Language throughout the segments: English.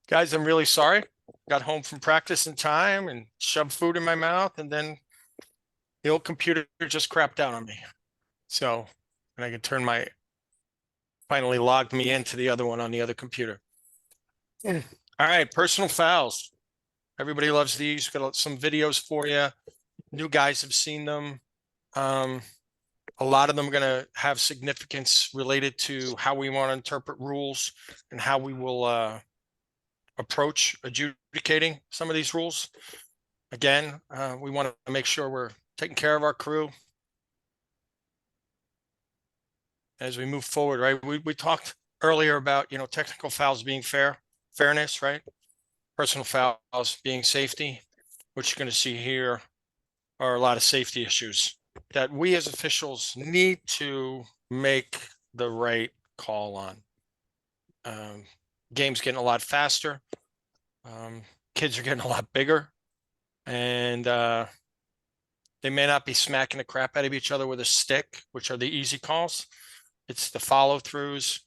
Guys, I'm really sorry. Got home from practice in time and shoved food in my mouth, and then the old computer just crapped out on me. So, and I can finally logged me into the other one on the other computer. All right, personal fouls. Everybody loves these. Got some videos for you. New guys have seen them. A lot of them are going to have significance related to how we want to interpret rules and how we will approach adjudicating some of these rules. Again, we want to make sure we're taking care of our crew as we move forward, right? We talked earlier about, technical fouls being fairness, right? Personal fouls being safety. What you're going to see here are a lot of safety issues that we as officials need to make the right call on. Game's getting a lot faster. Kids are getting a lot bigger, and they may not be smacking the crap out of each other with a stick, which are the easy calls. It's the follow throughs.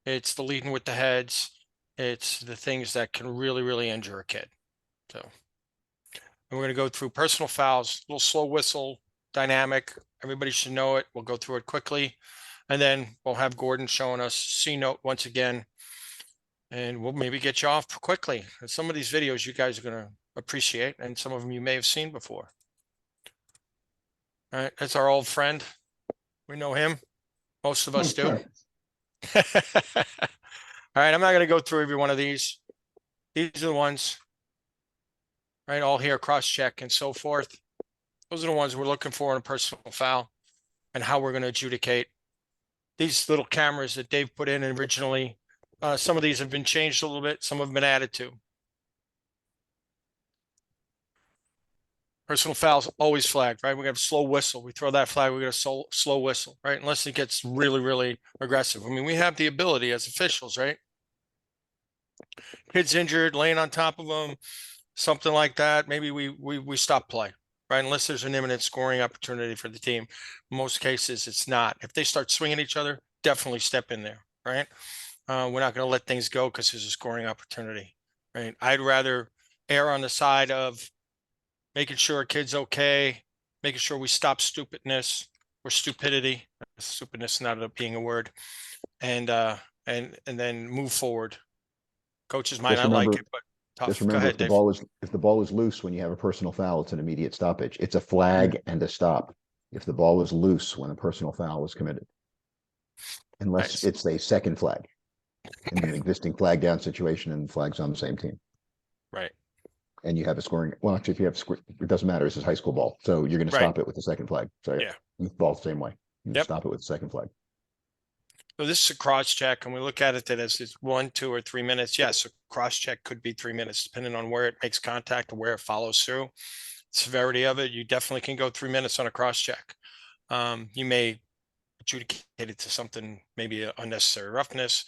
It's the leading with the heads. It's the things that can really, really injure a kid. So, and we're going to go through personal fouls, a little slow whistle dynamic. Everybody should know it. We'll go through it quickly. And then we'll have Gordon showing us C note once again. And we'll maybe get you off quickly. And some of these videos you guys are going to appreciate, and some of them you may have seen before. All right, that's our old friend. We know him. Most of us do. All right, I'm not going to go through every one of these. These are the ones, right? All here, cross-check and so forth. Those are the ones we're looking for in a personal foul and how we're going to adjudicate. These little cameras that Dave put in originally, some of these have been changed a little bit. Some have been added to. Personal fouls always flagged, right? We got a slow whistle. We throw that flag, we got a slow whistle, right? Unless it gets really, really aggressive. I mean, we have the ability as officials, right? Kid's injured, laying on top of them, something like that. Maybe we stop play, right? Unless there's an imminent scoring opportunity for the team. In most cases, it's not. If they start swinging each other, definitely step in there, right? We're not going to let things go because there's a scoring opportunity, right? I'd rather err on the side of making sure a kid's okay, making sure we stop stupidness or stupidity. Stupidness not being a word, and then move forward. Coaches might Just not like remember, it, but just tough. Go remember ahead, if the Dave. ball is if the ball is loose when you have a personal foul, it's an immediate stoppage. It's a flag and a stop if the ball is loose when a personal foul is committed, unless Right. it's a second flag in an existing flag down situation and the flag's on the same team. Right. And you have a scoring. Well, actually, if you have it doesn't matter. This is high school ball, so you're going to Right. stop it with the second flag. So Yeah. youth ball the same way. You Yep. stop it with the second flag. So this is a cross check, and we look at it that as it's 1, 2, or 3 minutes. Yes, a cross check could be 3 minutes, depending on where it makes contact or where it follows through. Severity of it, you definitely can go 3 minutes on a cross check. You may adjudicate it to something, maybe unnecessary roughness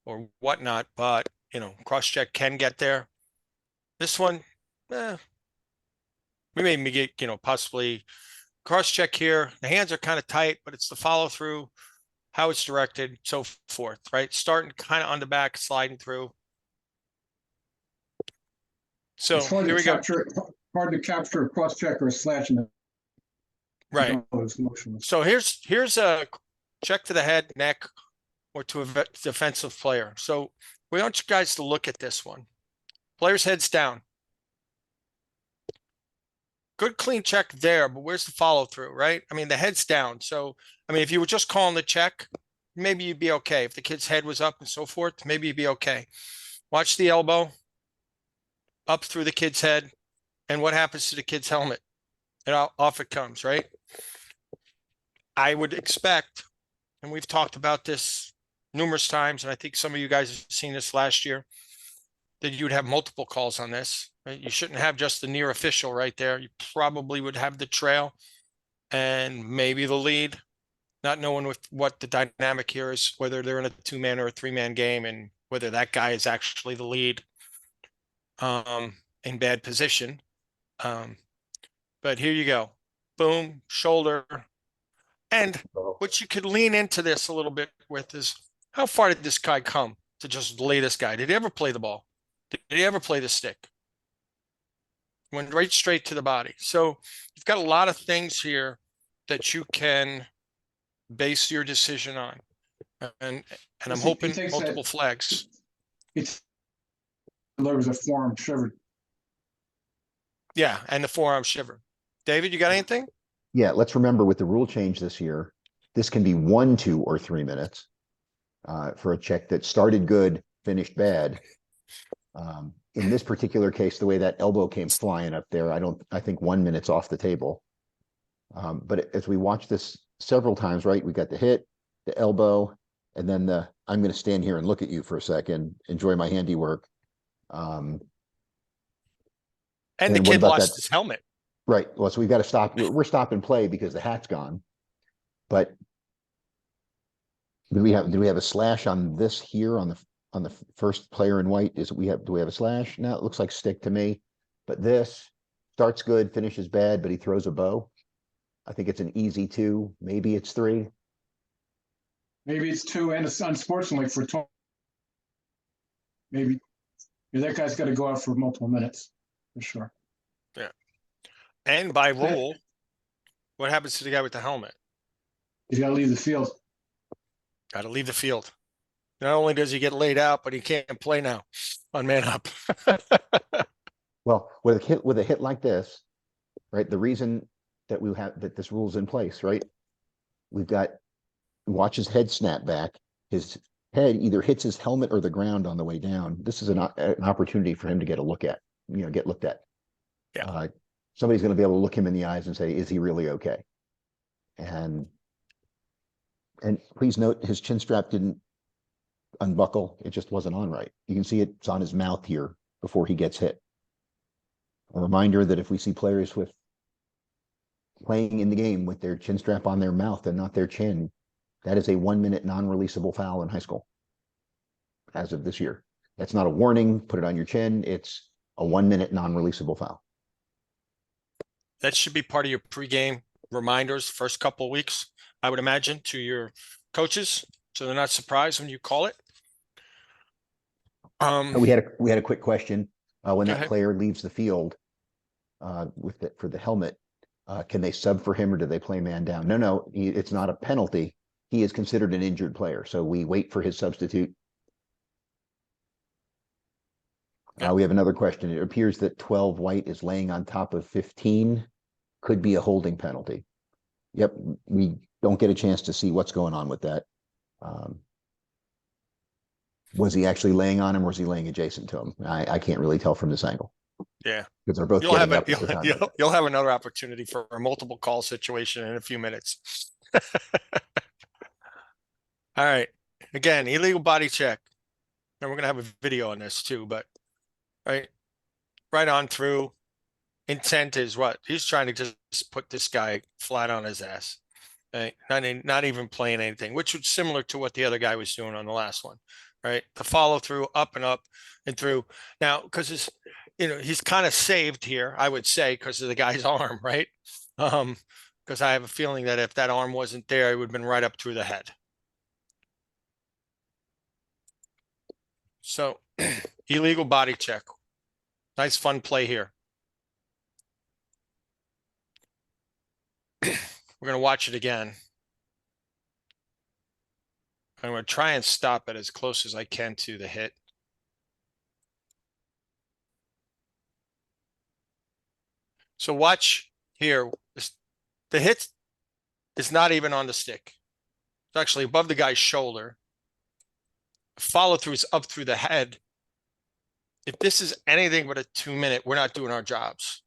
or whatnot, but cross check can get there. This one, we may get, possibly cross check here. The hands are kind of tight, but it's the follow through, how it's directed, so forth, right? Starting kind of on the back, sliding through. So It's hard here to we go. capture a cross check or a slash in the Right. motionless. So here's a check to the head, neck, or to a defensive player. So we want you guys to look at this one. Player's head's down. Good clean check there, but where's the follow through, right? I mean, the head's down. So, I mean, if you were just calling the check, maybe you'd be okay. If the kid's head was up and so forth, maybe you'd be okay. Watch the elbow up through the kid's head, and what happens to the kid's helmet? And off it comes, right? I would expect, and we've talked about this numerous times, and I think some of you guys have seen this last year, that you'd have multiple calls on this, right? You shouldn't have just the near official right there. You probably would have the trail and maybe the lead, not knowing what the dynamic here is, whether they're in a 2-man or a 3-man game, and whether that guy is actually the lead in bad position. But here you go. Boom, shoulder. And what you could lean into this a little bit with is How far did this guy come to just lay this guy? Did he ever play the ball? Did he ever play the stick? Went right straight to the body. So you've got a lot of things here that you can base your decision on. And I'm He hoping takes multiple that, flags. it's, there was a forearm shiver. Yeah, and the forearm shiver. David, you got anything? Yeah, let's remember with the rule change this year, this can be 1, 2, or 3 minutes for a check that started good, finished bad. In this particular case, the way that elbow came flying up there, I think 1 minute's off the table. But as we watch this several times, right, we got the hit, the elbow, and then I'm going to stand here and look at you for a second, enjoy my handiwork. And And the what kid about lost that? his helmet. Right. Well, so we've got to stop. We're stopping play because the hat's gone. But did we have a slash on this here on the first player in white? Do we have a slash? No, it looks like stick to me. But this starts good, finishes bad, but he throws a bow. I think it's an easy 2. Maybe it's 3. Maybe it's 2, and it's unsportsmanlike for 20. Maybe that guy's got to go out for multiple minutes for sure. Yeah. And by rule, what happens to the guy with the helmet? He's got to leave the field. Got to leave the field. Not only does he get laid out, but he can't play now on man up. Well, with a hit like this, right? The reason that this rule's in place, right? We've got watch his head snap back. His head either hits his helmet or the ground on the way down. This is an opportunity for him to get a look at, get looked at. Yeah. Somebody's going to be able to look him in the eyes and say, is he really okay? And please note his chin strap didn't unbuckle. It just wasn't on right. You can see it's on his mouth here before he gets hit. A reminder that if we see players playing in the game with their chin strap on their mouth and not their chin, that is a 1 minute non-releasable foul in high school as of this year. That's not a warning, put it on your chin. It's a 1 minute non-releasable foul. That should be part of your pregame reminders first couple of weeks, I would imagine, to your coaches, so they're not surprised when you call it. We had a quick question. When that ahead. player leaves the field for the helmet, can they sub for him or do they play man down? No, it's not a penalty. He is considered an injured player, so we wait for his substitute. Yeah. We have another question. It appears that 12 white is laying on top of 15. Could be a holding penalty. Yep, we don't get a chance to see what's going on with that. Was he actually laying on him or was he laying adjacent to him? I can't really tell from this angle. Yeah. Because they're both You'll have getting up at the time. you'll have another opportunity for a multiple call situation in a few minutes. All right. Again, illegal body check. And we're gonna have a video on this too, but right on through. Intent is what? He's trying to just put this guy flat on his ass. Right? Not even playing anything, which was similar to what the other guy was doing on the last one. Right? The follow through up and through. Now, because he's kind of saved here, I would say, because of the guy's arm, right? Because I have a feeling that if that arm wasn't there, it would have been right up through the head. So illegal body check. Nice fun play here. We're going to watch it again. I'm going to try and stop it as close as I can to the hit. So watch here. The hit is not even on the stick. It's actually above the guy's shoulder. Follow through is up through the head. If this is anything but a 2 minute, we're not doing our jobs.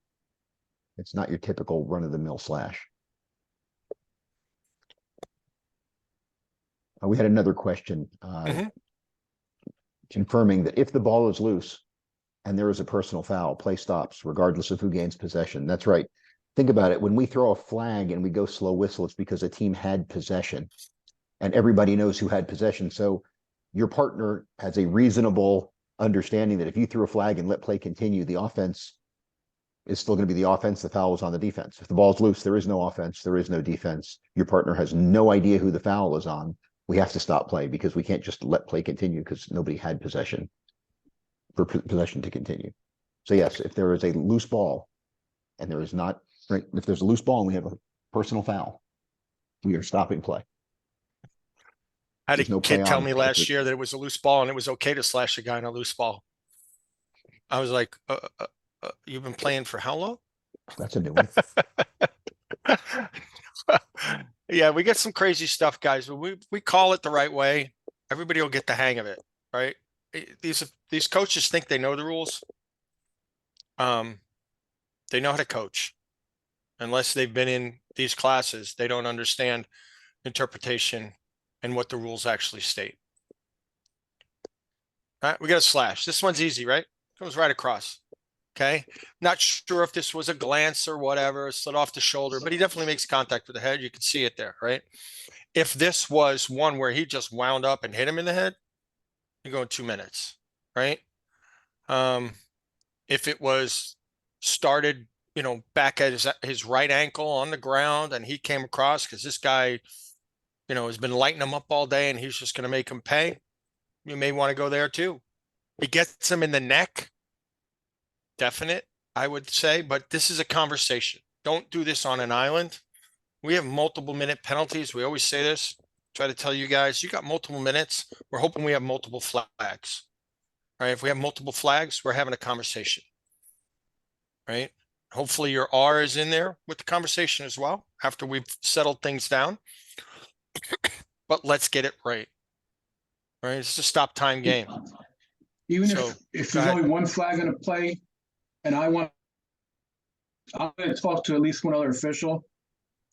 It's not your typical run-of-the-mill slash. We had another question confirming that if the ball is loose and there is a personal foul, play stops regardless of who gains possession. That's right. Think about it. When we throw a flag and we go slow whistle, it's because a team had possession and everybody knows who had possession. So your partner has a reasonable understanding that if you threw a flag and let play continue, the offense is still going to be the offense. The foul is on the defense. If the ball is loose, there is no offense. There is no defense. Your partner has no idea who the foul is on. we have to stop play because we can't just let play continue because nobody had possession for possession to continue. So yes, if there is a loose ball and there is not, right, if there's a loose ball and we have a personal foul, we are stopping play. I had There's a no play kid tell on me if last it- year that it was a loose ball and it was okay to slash a guy on a loose ball. I was like, you've been playing for how long? That's a new one. Yeah, we get some crazy stuff, guys, but we call it the right way. Everybody will get the hang of it, right? These coaches think they know the rules. They know how to coach. Unless they've been in these classes, they don't understand interpretation and what the rules actually state. All right, we got a slash. This one's easy, right? Comes right across. Okay. Not sure if this was a glance or whatever, slid off the shoulder, but he definitely makes contact with the head. You can see it there, right? If this was one where he just wound up and hit him in the head, you're going 2 minutes, right? If it was started, back at his right ankle on the ground and he came across because this guy, has been lighting him up all day and he's just going to make him pay, you may want to go there too. He gets him in the neck. Definite, I would say, but this is a conversation. Don't do this on an island. We have multiple minute penalties. We always say this. Try to tell you guys, you got multiple minutes. We're hoping we have multiple flags. Right? If we have multiple flags, we're having a conversation. Right? Hopefully your R is in there with the conversation as well after we've settled things down. But let's get it right. Right? It's a stop time game. Even So, if go there's ahead. only one flag in a play, and I'm going to talk to at least one other official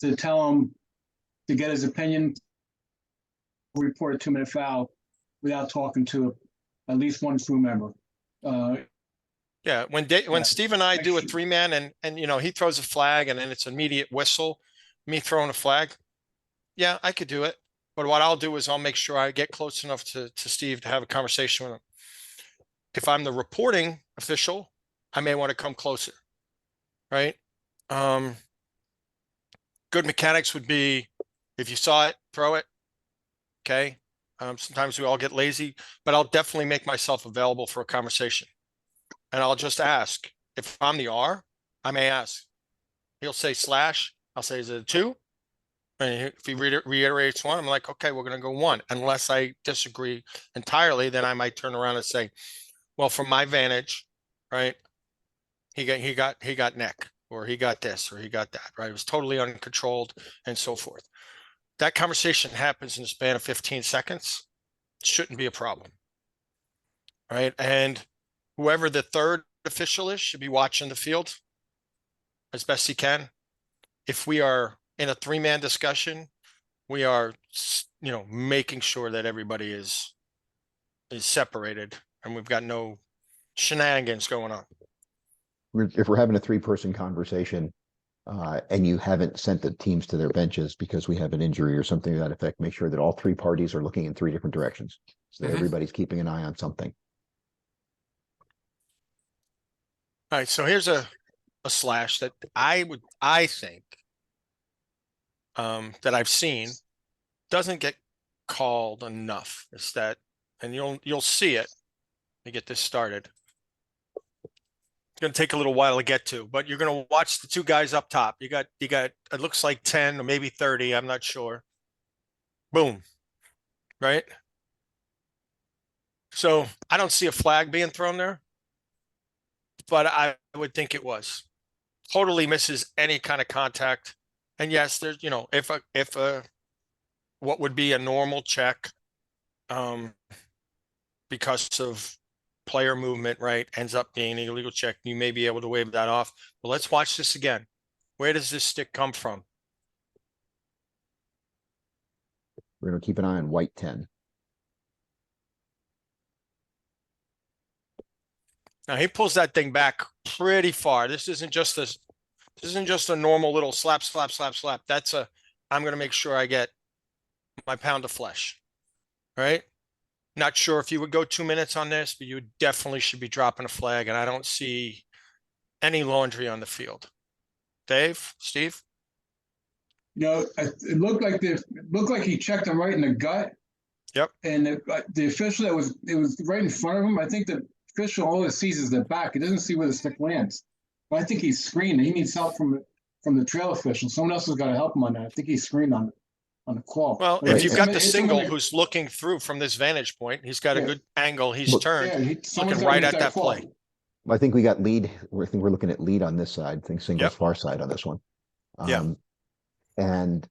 to tell him to get his opinion, report a 2-minute foul without talking to at least one crew member. Yeah, when Steve and I do a 3-man and he throws a flag and then it's immediate whistle, me throwing a flag, yeah, I could do it. But what I'll do is I'll make sure I get close enough to Steve to have a conversation with him. If I'm the reporting official, I may want to come closer, right? Good mechanics would be if you saw it, throw it. Okay. Sometimes we all get lazy, but I'll definitely make myself available for a conversation. And I'll just ask. If I'm the R, I may ask. He'll say slash. I'll say, is it a 2? And if he reiterates 1, I'm like, okay, we're going to go 1. Unless I disagree entirely, then I might turn around and say, well, from my vantage, right, he got neck, or he got this, or he got that, right? It was totally uncontrolled and so forth. That conversation happens in the span of 15 seconds. It shouldn't be a problem, right? And whoever the third official is should be watching the field as best he can. If we are in a 3-man discussion, we are, making sure that everybody is separated and we've got no shenanigans going on. If we're having a 3-person conversation and you haven't sent the teams to their benches because we have an injury or something to that effect, make sure that all 3 parties are looking in 3 different directions so that everybody's keeping an eye on something. All right, so here's a slash that I think that I've seen doesn't get called enough. It's that, and you'll see it. Let me get this started. It's going to take a little while to get to, but you're going to watch the 2 guys up top. You got it looks like 10 or maybe 30, I'm not sure. Boom. Right? So I don't see a flag being thrown there, but I would think it was. Totally misses any kind of contact. And yes, there's, if what would be a normal check, because of player movement, right, ends up being an illegal check, you may be able to waive that off. But let's watch this again. Where does this stick come from? We're going to keep an eye on white 10. Now he pulls that thing back pretty far. This isn't just a normal little slap, slap, slap, slap. I'm going to make sure I get my pound of flesh, right? Not sure if you would go 2 minutes on this, but you definitely should be dropping a flag. And I don't see any laundry on the field. Dave, Steve? It looked like he checked him right in the gut, Yep. And the official it was right in front of him. I think the official all it sees is the back. He doesn't see where the stick lands. But I think he's screened. He needs help from the trail official. Someone else has got to help him on that. I think he's screened on the call. Well, But if Right. you've hit got him- the hit him in single the- who's looking through from this vantage point, he's got a Yeah. good angle. He's Well, turned, someone's looking gotta right make at that call. play. I think we got lead. I think we're looking at lead on this side. I think singles Yep. far side on this one. Yeah. And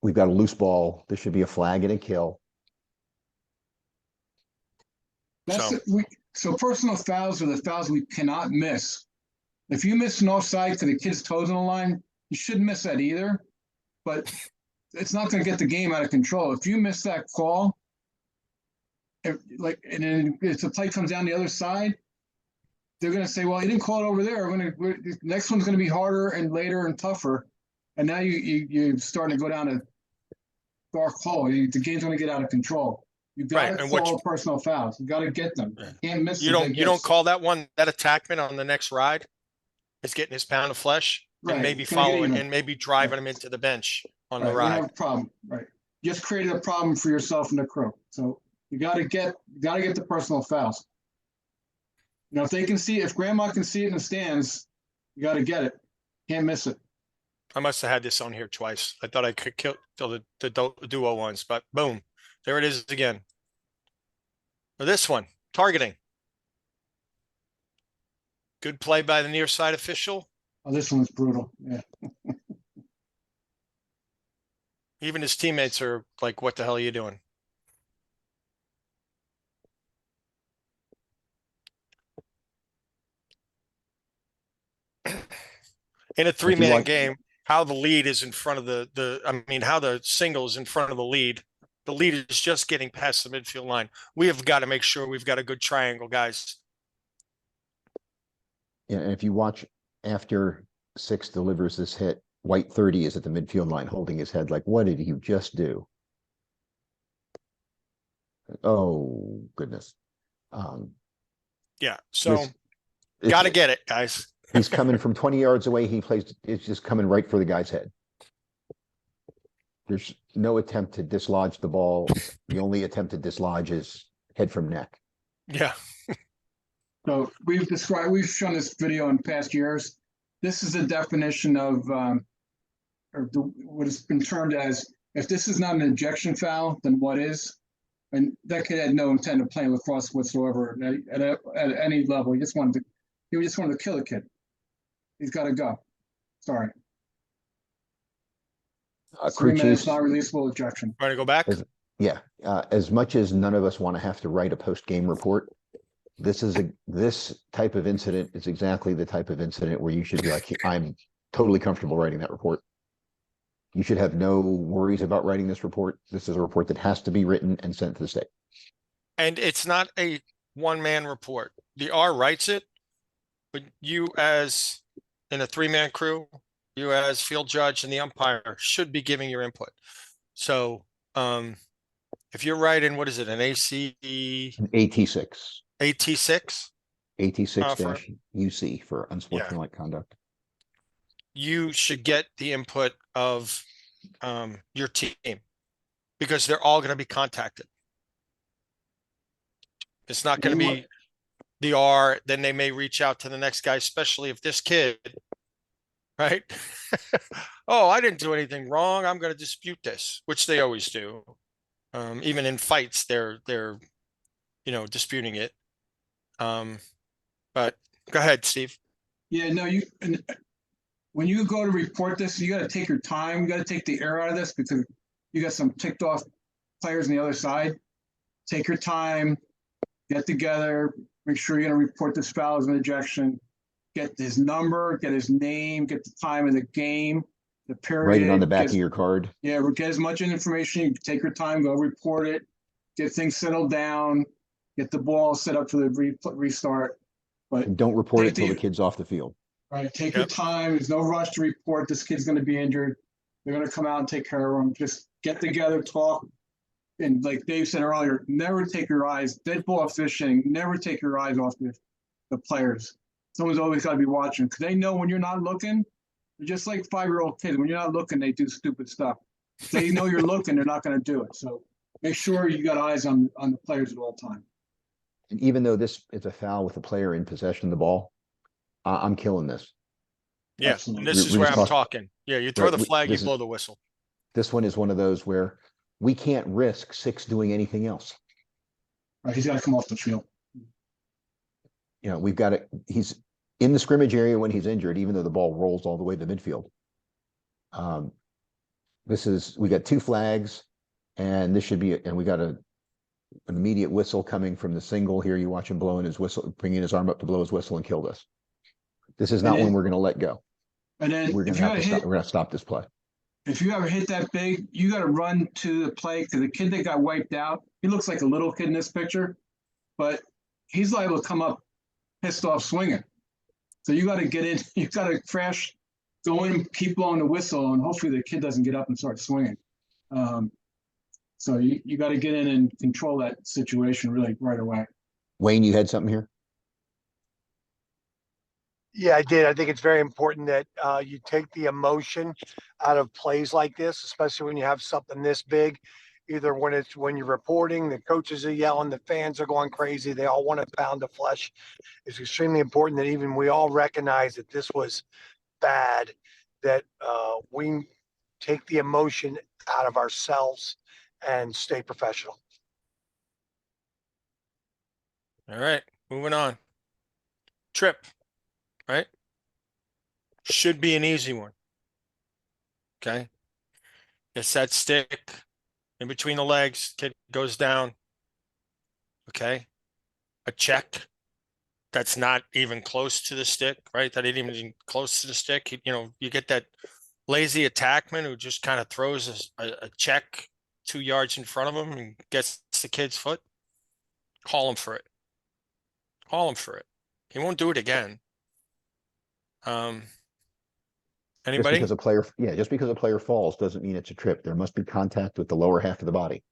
we've got a loose ball. There should be a flag and a kill. That's So- so personal fouls are the fouls we cannot miss. If you miss an offside to the kid's toes on the line, you shouldn't miss that either. But it's not going to get the game out of control. If you miss that call, and then if the play comes down the other side, they're going to say, "Well, you didn't call it over there. The next one's going to be harder and later and tougher." And now you're starting to go down a dark hole. The game's going to get out of control. You got Right, to and what call personal fouls. You got to get them. Yeah. You can't miss. You don't call that one, that attackman on the next ride is getting his pound of flesh Right, and maybe it's gonna get following even. and maybe driving him into the bench on the Right, we don't ride. have a problem. Right, just created a problem for yourself and the crew. So you got to get the personal fouls. You know, if Grandma can see it in the stands, you got to get it. Can't miss it. I must have had this on here twice. I thought I could kill the duo ones, but boom, there it is again. Or this one, targeting. Good play by the near side official. Oh, this one's brutal. Yeah. Even his teammates are like, what the hell are you doing? In a three-man watch- game, how the lead is in front of how the single is in front of the lead. The lead is just getting past the midfield line. We have got to make sure we've got a good triangle, guys. Yeah, and if you watch after 6 delivers this hit, White 30 is at the midfield line holding his head like, what did you just do? Oh, goodness. Yeah. So This- got to get it, guys. He's coming from 20 yards away. It's just coming right for the guy's head. There's no attempt to dislodge the ball. The only attempt to dislodge is head from neck. Yeah. So we've shown this video in past years. This is the definition of, what has been termed as, if this is not an ejection foul, then what is? And that kid had no intent of playing lacrosse whatsoever at any level. He just wanted to kill a kid. He's got to go. Sorry. 3 minutes, Crew not releasable ejection. Want to go back? Yeah, as much as none of us want to have to write a post-game report, this type of incident is exactly the type of incident where you should be like, I'm totally comfortable writing that report. You should have no worries about writing this report. This is a report that has to be written and sent to the state. And it's not a one-man report. The R writes it, but you as in a 3-man crew, you as field judge and the umpire should be giving your input. So if you're writing, what is it, an AT6. AT6? AT6-UC for unsportsmanlike conduct. You should get the input of your team because they're all going to be contacted. It's not going to be the R, then they may reach out to the next guy, especially if this kid, right? Oh, I didn't do anything wrong. I'm going to dispute this, which they always do. Even in fights, they're disputing it. But go ahead, Steve. Yeah, no, when you go to report this, you got to take your time. You got to take the air out of this because you got some ticked off players on the other side. Take your time, get together, make sure you're going to report this foul as an ejection. Get his number, get his name, get the time of the game, the period. Write it on the back of your card. Yeah, get as much information. You take your time, go report it, get things settled down, get the ball set up for the restart. But And don't report it till the kid's off the field. right, take your time. There's no rush to report. This kid's going to be injured. They're going to come out and take care of him. Just get together, talk. And like Dave said earlier, never take your eyes, dead ball fishing, never take your eyes off the players. Someone's always got to be watching because they know when you're not looking. They're just like 5-year-old kids. When you're not looking, they do stupid stuff. If they know you're looking, they're not going to do it. So make sure you got eyes on the players at all time. And even though this is a foul with the player in possession of the ball, I'm killing this. Yeah, Absolutely. and this is We where just I'm talked- talking. Yeah, you throw Right, the flag, you this is- blow the whistle. This one is one of those where we can't risk 6 doing anything else. Right, he's got to come off the field. You know, we've got it. He's in the scrimmage area when he's injured, even though the ball rolls all the way to midfield. We got 2 flags, and this should be, and we got an immediate whistle coming from the single here. You watch him blowing his whistle, bringing his arm up to blow his whistle and killed us. This is not And one then- we're going to let go. And then We're going if to you have got to to stop. hit, We're going to stop this play. if you ever hit that big, you got to run to the play because the kid that got wiped out, he looks like a little kid in this picture, but he's liable to come up pissed off swinging. So you got to get in, you got to crash, go in, keep blowing the whistle, and hopefully the kid doesn't get up and start swinging. So you got to get in and control that situation really right away. Wayne, you had something here? Yeah, I did. I think it's very important that you take the emotion out of plays like this, especially when you have something this big. Either when you're reporting, the coaches are yelling, the fans are going crazy, they all want a pound of flesh. It's extremely important that even we all recognize that this was bad, that we take the emotion out of ourselves and stay professional. All right, moving on. Trip, right? Should be an easy one. Okay. It's that stick in between the legs, kid goes down. Okay. A check that's not even close to the stick, right? That ain't even close to the stick. You get that lazy attackman who just kind of throws a check 2 yards in front of him and gets the kid's foot. Call him for it. Call him for it. He won't do it again. Anybody? Just because a player falls doesn't mean it's a trip. There must be contact with the lower half of the body.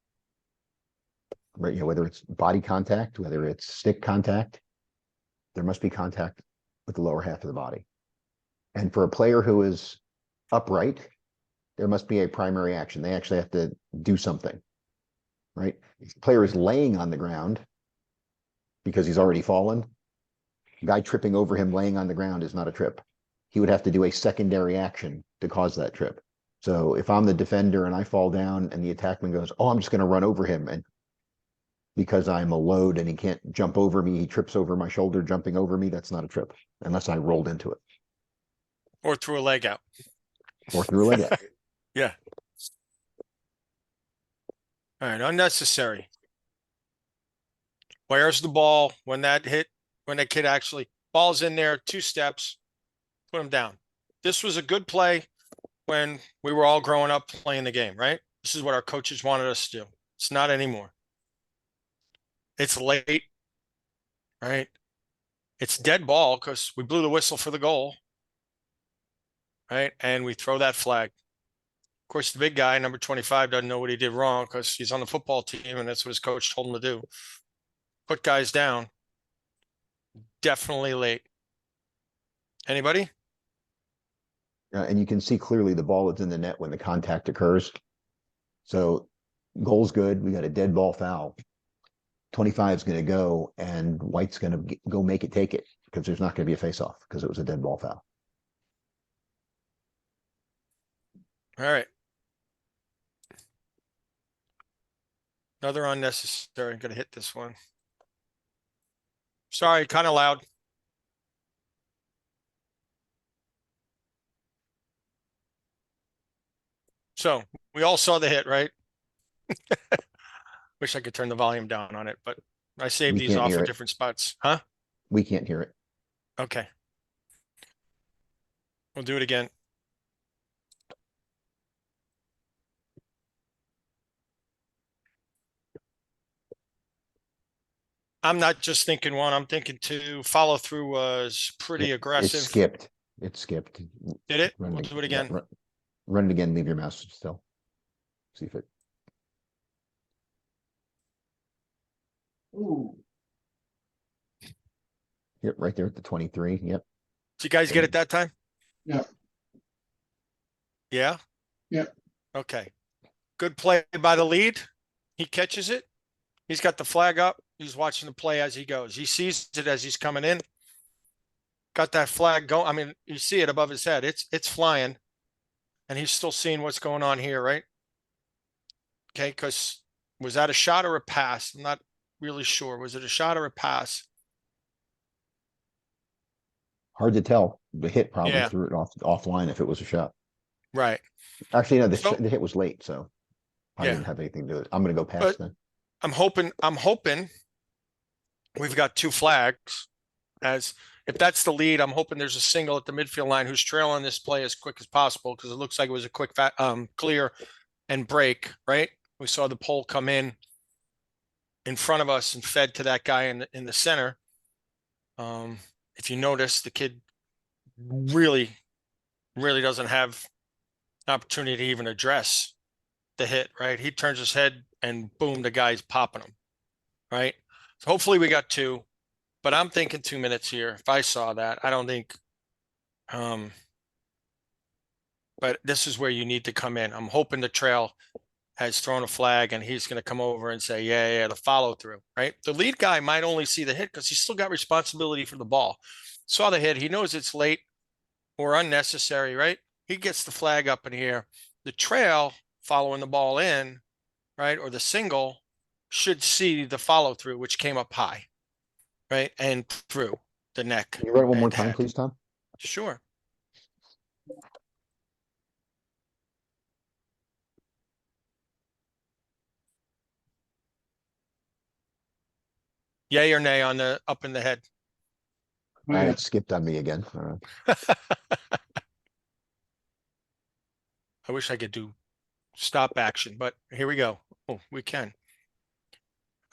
Right, whether it's body contact, whether it's stick contact, there must be contact with the lower half of the body. And for a player who is upright, there must be a primary action. They actually have to do something, right? If the player is laying on the ground because he's already fallen, guy tripping over him laying on the ground is not a trip. He would have to do a secondary action to cause that trip. So if I'm the defender and I fall down and the attackman goes, oh, I'm just going to run over him, and because I'm a load and he can't jump over me, he trips over my shoulder jumping over me, that's not a trip unless I rolled into it. Or threw a leg out. Or through a leg out. Yeah. All right, unnecessary. Where's the ball when that kid actually ball's in there, 2 steps, put him down. This was a good play when we were all growing up playing the game, right? This is what our coaches wanted us to do. It's not anymore. It's late, right? It's dead ball because we blew the whistle for the goal, right? And we throw that flag. Of course, the big guy, number 25, doesn't know what he did wrong because he's on the football team and that's what his coach told him to do. Put guys down. Definitely late. Anybody? And you can see clearly the ball is in the net when the contact occurs. So goal's good. We got a dead ball foul. 25 is going to go and White's going to go make it take it because there's not going to be a face-off because it was a dead ball foul. All right. Another unnecessary. I'm going to hit this one. Sorry, kind of loud. So we all saw the hit, right? Wish I could turn the volume down on it, but I saved We these can't off hear for it. different spots. Huh? We can't hear it. Okay. We'll do it again. I'm not just thinking one, I'm thinking two. Follow through was pretty aggressive. It's skipped. It's skipped. Did it? Run We'll it, do it yeah, again. run it again. Leave your mouse still. See if it. Ooh. Yep, right there at the 23. Yep. Did you guys get it that time? Yeah. Yeah? Yeah. Okay. Good play by the lead. He catches it. He's got the flag up. He's watching the play as he goes. He sees it as he's coming in. Got that flag going. I mean, you see it above his head. It's flying. And he's still seeing what's going on here, right? Okay, because was that a shot or a pass? I'm not really sure. Was it a shot or a pass? Hard to tell. The hit probably Yeah. threw it offline if it was a shot. Right. Actually, no, So- the hit was late, so I Yeah. didn't have anything to do with it. I'm gonna go But- past then. I'm hoping we've got two flags. As if that's the lead, I'm hoping there's a single at the midfield line who's trailing this play as quick as possible because it looks like it was a quick clear and break, right? We saw the pole come in front of us and fed to that guy in the center. If you notice, the kid really doesn't have an opportunity to even address the hit, right? He turns his head and boom, the guy's popping him, right? So hopefully we got two, but I'm thinking 2 minutes here. If I saw that, I don't think, but this is where you need to come in. I'm hoping the trail has thrown a flag and he's going to come over and say, yeah, the follow through, right? The lead guy might only see the hit because he's still got responsibility for the ball. Saw the hit. He knows it's late or unnecessary, right? He gets the flag up in here. The trail following the ball in, right? Or the single should see the follow through, which came up high, right? And through the neck. Can you run it one more and time, head. please, Tom? Sure. Yay or nay on the up in the head? It skipped on me again. I wish I could do stop action, but here we go. Oh, we can.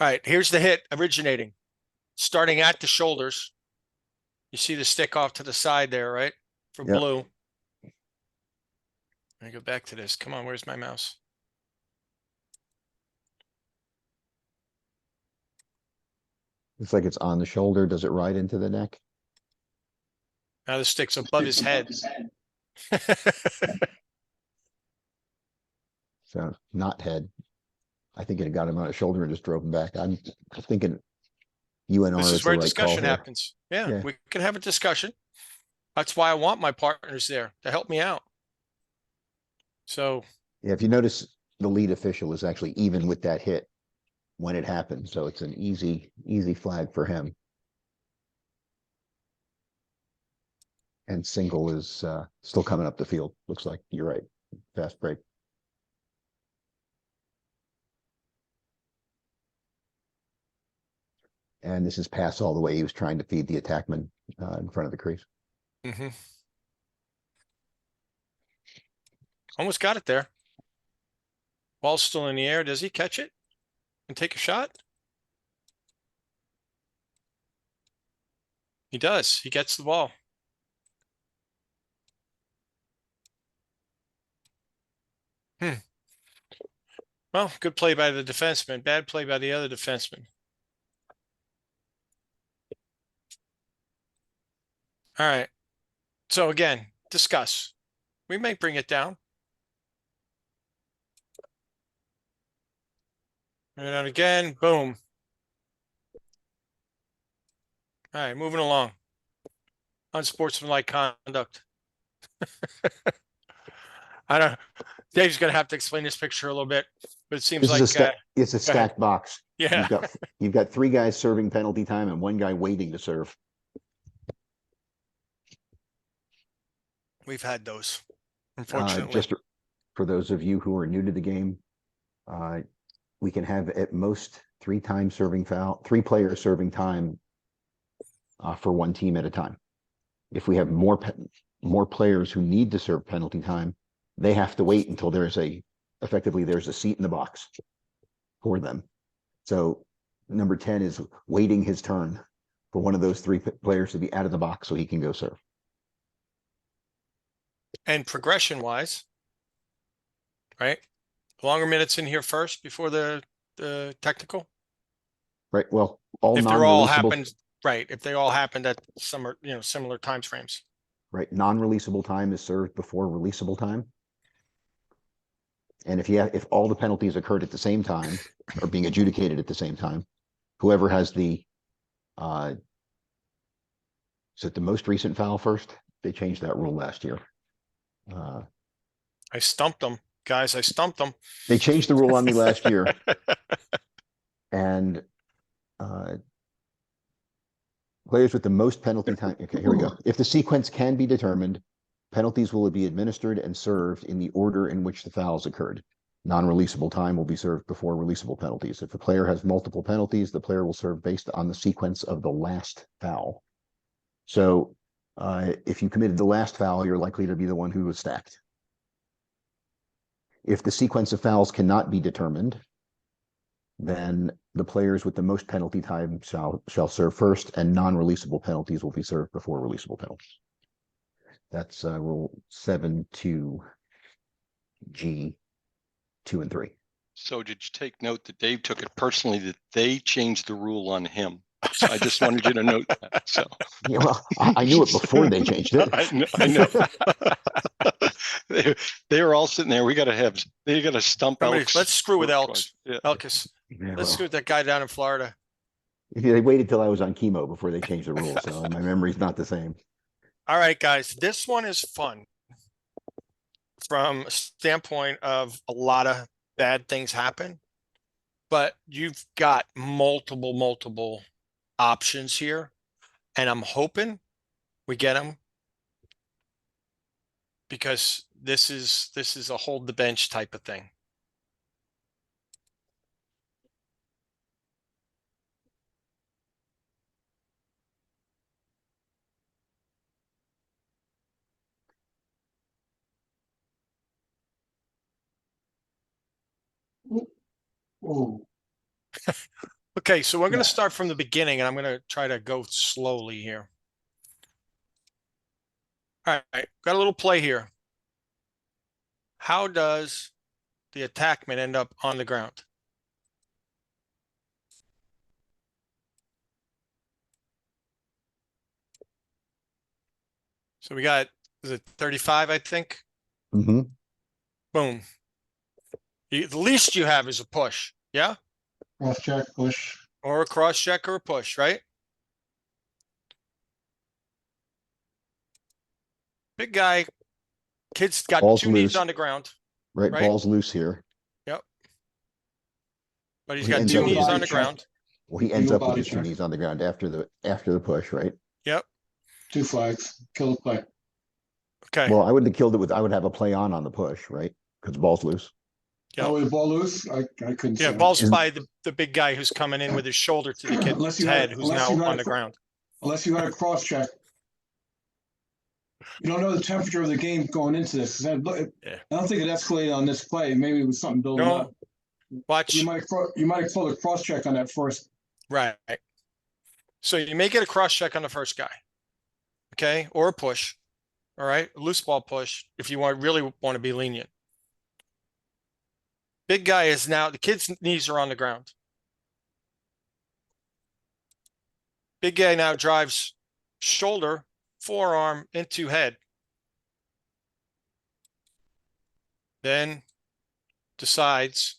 All right, here's the hit originating, starting at the shoulders. You see the stick off to the side there, right? For Yep. blue. Let me go back to this. Come on, where's my mouse? Looks like it's on the shoulder. Does it ride into the neck? Now the stick's above his head. So not head. I think it got him on his shoulder and just drove him back. I'm thinking UNR This is is the where right call discussion here. happens. Yeah, Yeah. we can have a discussion. That's why I want my partners there to help me out. So, Yeah, if you notice, the lead official is actually even with that hit when it happened. So it's an easy flag for him. And single is still coming up the field. Looks like you're right. Fast break. And this is pass all the way. He was trying to feed the attackman in front of the crease. almost got it there. Ball's still in the air. Does he catch it and take a shot? He does. He gets the ball. Well, good play by the defenseman. Bad play by the other defenseman. All right. So again, discuss. We may bring it down. And again, boom. All right, moving along. Unsportsmanlike conduct. I don't. Dave's gonna have to explain this picture a little bit, but it seems This like is it's a ahead. stacked box. Yeah, You've got three guys serving penalty time and one guy waiting to serve. we've had those, unfortunately. Just for those of you who are new to the game, we can have at most three players serving time for one team at a time. If we have more players who need to serve penalty time, they have to wait until effectively there's a seat in the box for them. So number 10 is waiting his turn for one of those three players to be out of the box so he can go serve. And progression wise, right? Longer minutes in here first before the technical. Right. Well, all If they're all non-releasable, happened, right? If they all happened at similar time frames. right? Non-releasable time is served before releasable time. And if all the penalties occurred at the same time or being adjudicated at the same time, whoever has the is it the most recent foul first? They changed that rule last year. I stumped them, guys. I stumped them. They changed the rule on me last year, and players with the most penalty time. Okay, here we go. If the sequence can be determined, penalties will be administered and served in the order in which the fouls occurred. Non-releasable time will be served before releasable penalties. If a player has multiple penalties, the player will serve based on the sequence of the last foul. So if you committed the last foul, you're likely to be the one who was stacked. If the sequence of fouls cannot be determined, then the players with the most penalty time shall serve first, and non-releasable penalties will be served before releasable penalties. That's rule 7.2G 2 and 3. So did you take note that Dave took it personally that they changed the rule on him? So I just wanted you to note that. So Yeah, well, I knew it before they changed it. I know. they were all sitting there. They got to stump Elks. Let's screw with Elks. Yeah. Elkis. Yeah, Let's screw with that guy down in Florida. they waited till I was on chemo before they changed the rules, so my memory's not the same. All right, guys. This one is fun from a standpoint of a lot of bad things happen, but you've got multiple options here, and I'm hoping we get them because this is a hold the bench type of thing. Oh, Okay, so we're going Yeah. to start from the beginning, and I'm going to try to go slowly here. All right, got a little play here. How does the attackman end up on the ground? So we got, is it 35, I think? Mm-hmm. Boom. The least you have is a push, yeah? cross check, push. Or a cross check or a push, right? Big guy. Kid's got Ball's two knees loose. on the ground, Right, Right. ball's loose here. but he's He got ends two up with knees a on the check. ground. Well, he ends Legal up with body his two check. knees on the ground after the push, right? Yep. 2 flags, kill the play. Okay. Well, I would have killed it with I would have a play on the push, right? Because ball's loose. Yep. Oh, the ball loose? I couldn't. Yeah, see. ball's Isn't- by the big guy who's coming in with his shoulder to the kid's Unless you had- head, who's unless now you had on a the cro- ground. Unless you had a cross check. You don't know the temperature of the game going into this. I Yeah. don't think it escalated on this play. Maybe it was something building No. up. Watch. You might have called a cross check on that first. Right. So you may get a cross check on the first guy. Okay. Or a push. All right. A loose ball push if you really want to be lenient. Big guy is now, the kid's knees are on the ground. Big guy now drives shoulder, forearm into head. Then decides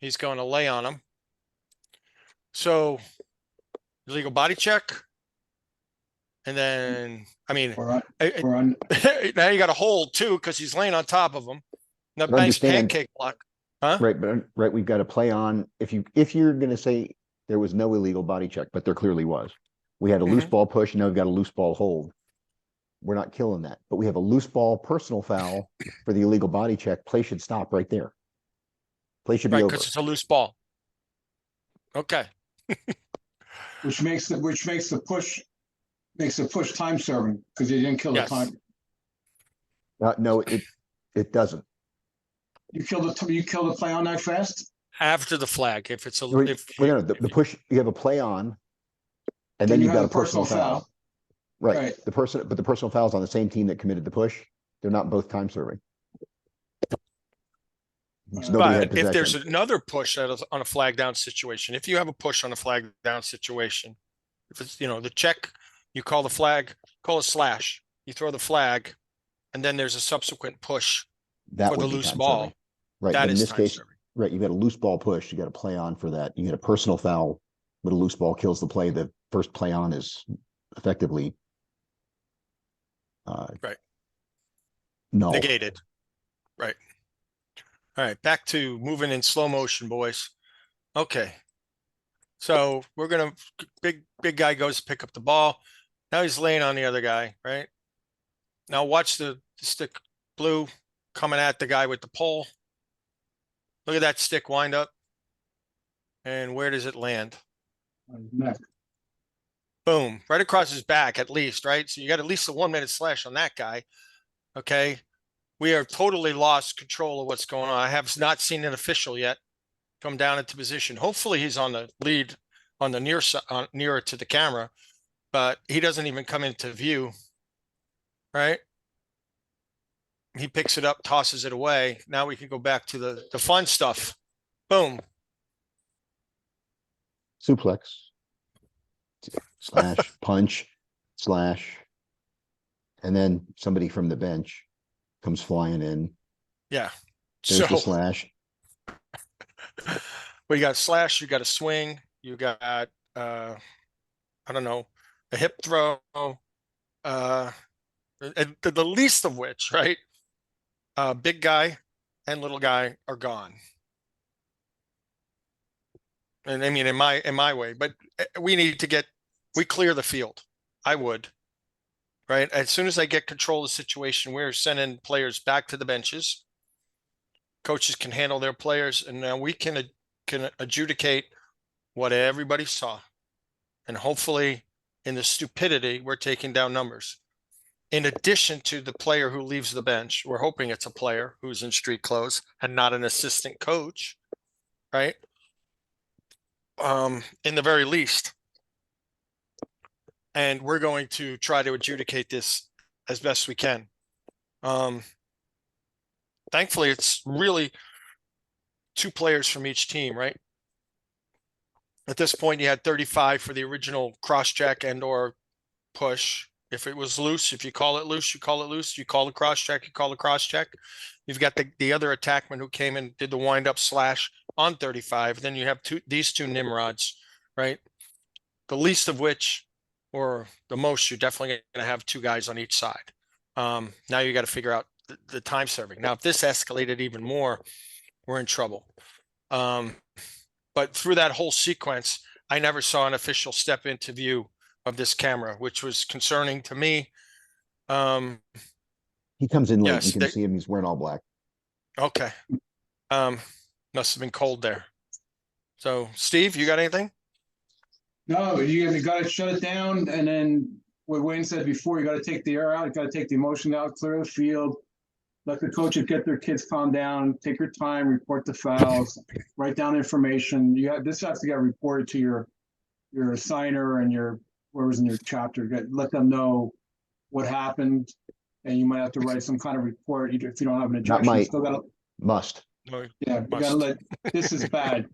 he's going to lay on him. So illegal body check. And then, I mean, Or on now you got a hold too, because he's laying on top of him. Now, But nice understand- pancake block. Right, we've got to play on if you're going to say there was no illegal body check, but there clearly was. We had a loose ball push, now we've got a loose ball hold. We're not killing that, but we have a loose ball personal foul for the illegal body check. Play should stop right there. Play should be Right, over. because it's a loose ball. Okay. which makes the push time serving because you didn't kill Yes. the time. No, it doesn't. You kill the play on that fast. After the flag, if it's a, Wait, if no, the push, you have a play on, and then you you've got have a personal foul. Right. Right. The personal foul's on the same team that committed the push. They're not both time serving. Nobody had but if there's possession. another push on a flag down situation, if you have a push on a flag down situation, if it's, the check, you call the flag, call a slash, you throw the flag, and then there's a subsequent push That for the would be loose time ball. serving. Right, That but in is this time case, serving. right, you got a loose ball push, you got to play on for that. You get a personal foul, but a loose ball kills the play. The first play on is effectively Right. null. Negated. Right. All right. Back to moving in slow motion, boys. Okay. So we're gonna big guy goes to pick up the ball. Now he's laying on the other guy, right? Now watch the stick blue coming at the guy with the pole. Look at that stick wind up. And where does it land? Neck. Boom, right across his back at least, right? So you got at least a 1 minute slash on that guy. Okay. We are totally lost control of what's going on. I have not seen an official yet come down into position. Hopefully he's on the lead on the near side, nearer to the camera, but he doesn't even come into view, right? He picks it up, tosses it away. Now we can go back to the fun stuff. Boom. Suplex, slash, punch, slash. And then somebody from the bench comes flying in. Yeah. There's the So slash. well, you got a slash, you got a swing, you got I don't know, a hip throw, and the least of which, right? Big guy and little guy are gone. And I mean, in my way, but we clear the field. I would, right? As soon as I get control of the situation, we're sending players back to the benches. Coaches can handle their players, and now we can adjudicate what everybody saw. And hopefully, in the stupidity, we're taking down numbers. In addition to the player who leaves the bench, we're hoping it's a player who's in street clothes and not an assistant coach, right? In the very least. And we're going to try to adjudicate this as best we can. Thankfully, it's really 2 players from each team, right? At this point, you had 35 for the original cross check and or push. If it was loose, if you call it loose, you call it loose. You call the cross check, you call the cross check. You've got the other attackman who came and did the wind up slash on 35. Then you have these two Nimrods, right? The least of which, or the most, you're definitely going to have 2 guys on each side. Now you got to figure out the time serving. Now, if this escalated even more, we're in trouble. But through that whole sequence, I never saw an official step into view of this camera, which was concerning to me. He comes in late. Yes, You can see him. He's wearing all black. okay. Must have been cold there. So, Steve, you got anything? No, you got to shut it down, and then what Wayne said before, you got to take the air out, you got to take the emotion out, clear the field, let the coaches get their kids calm down, take your time, report the fouls, write down information. This has to get reported to your assigner and whoever's in your chapter. Let them know what happened, and you might have to write some kind of report if you don't have an ejection. Not might, Still gotta, must. No, yeah, you gotta let, this is bad.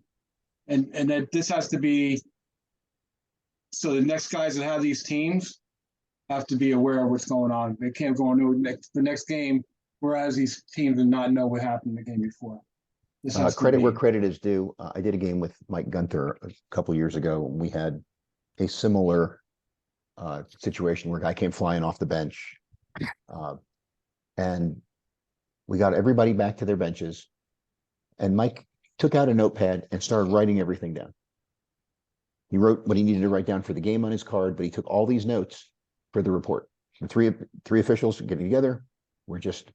And that this has to be, so the next guys that have these teams have to be aware of what's going on. They can't go into the next game, whereas these teams did not know what happened the game before. This has to Credit be- where credit is due. I did a game with Mike Gunter a couple years ago. And we had a similar situation where a guy came flying off the bench. And we got everybody back to their benches. And Mike took out a notepad and started writing everything down. He wrote what he needed to write down for the game on his card, but he took all these notes for the report. The three officials getting together. We're just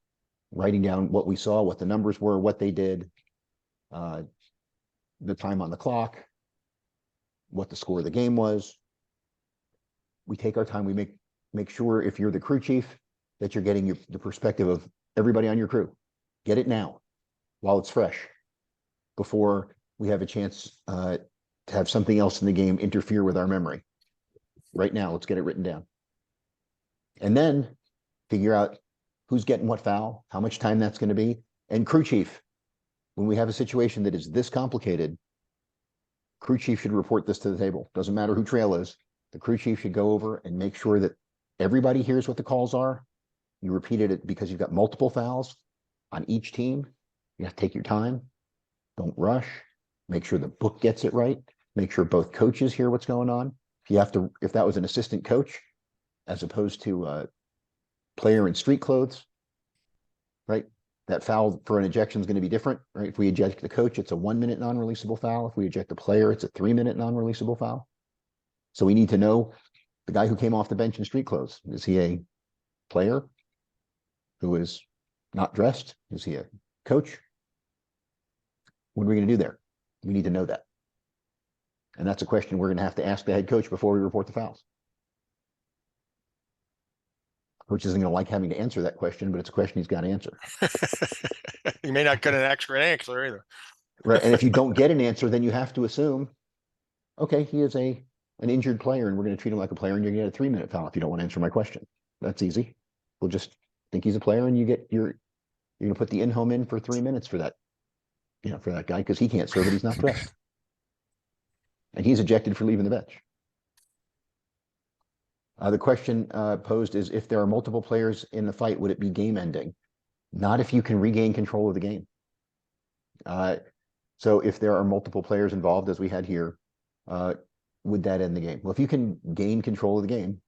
writing down what we saw, what the numbers were, what they did, the time on the clock, what the score of the game was. We take our time. We make sure, if you're the crew chief, that you're getting the perspective of everybody on your crew. Get it now, while it's fresh, before we have a chance to have something else in the game interfere with our memory. Right now, let's get it written down. And then figure out who's getting what foul, how much time that's going to be. And crew chief, when we have a situation that is this complicated, crew chief should report this to the table. Doesn't matter who trail is. The crew chief should go over and make sure that everybody hears what the calls are. You repeated it because you've got multiple fouls on each team. You have to take your time. Don't rush. Make sure the book gets it right. Make sure both coaches hear what's going on. If that was an assistant coach, as opposed to a player in street clothes, right? That foul for an ejection is going to be different, right? If we eject the coach, it's a 1 minute non-releasable foul. If we eject the player, it's a 3 minute non-releasable foul. So we need to know the guy who came off the bench in street clothes. Is he a player who is not dressed? Is he a coach? What are we going to do there? We need to know that. And that's a question we're going to have to ask the head coach before we report the fouls. Coach isn't going to like having to answer that question, but it's a question he's got to answer. You may not get an accurate answer either. Right. And if you don't get an answer, then you have to assume, okay, he is an injured player and we're going to treat him like a player and you're going to get a 3 minute foul if you don't want to answer my question. That's easy. We'll just think he's a player and you're going to put the in-home in for 3 minutes for that, for that guy because he can't serve it. He's not dressed. And he's ejected for leaving the bench. The question posed is, if there are multiple players in the fight, would it be game ending? Not if you can regain control of the game. So if there are multiple players involved, as we had here, would that end the game? Well, if you can gain control of the game,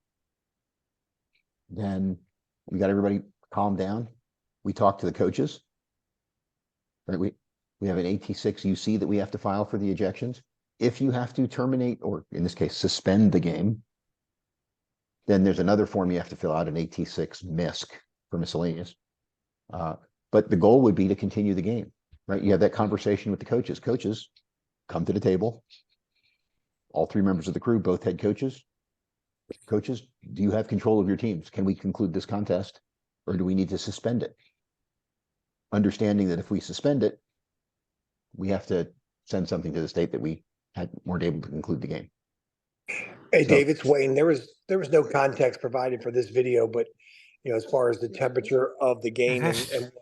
then we got everybody calm down. We talk to the coaches. Right? We have an AT6 UC that we have to file for the ejections. If you have to terminate, or in this case, suspend the game, then there's another form you have to fill out, an AT6 MISC for miscellaneous. But the goal would be to continue the game, right? You have that conversation with the coaches. Coaches come to the table. All three members of the crew, both head coaches. Coaches, do you have control of your teams? Can we conclude this contest or do we need to suspend it? Understanding that if we suspend it, we have to send something to the state that we weren't able to conclude the game. Hey, So- Dave, it's Wayne. There was no context provided for this video, but as far as the temperature of the game and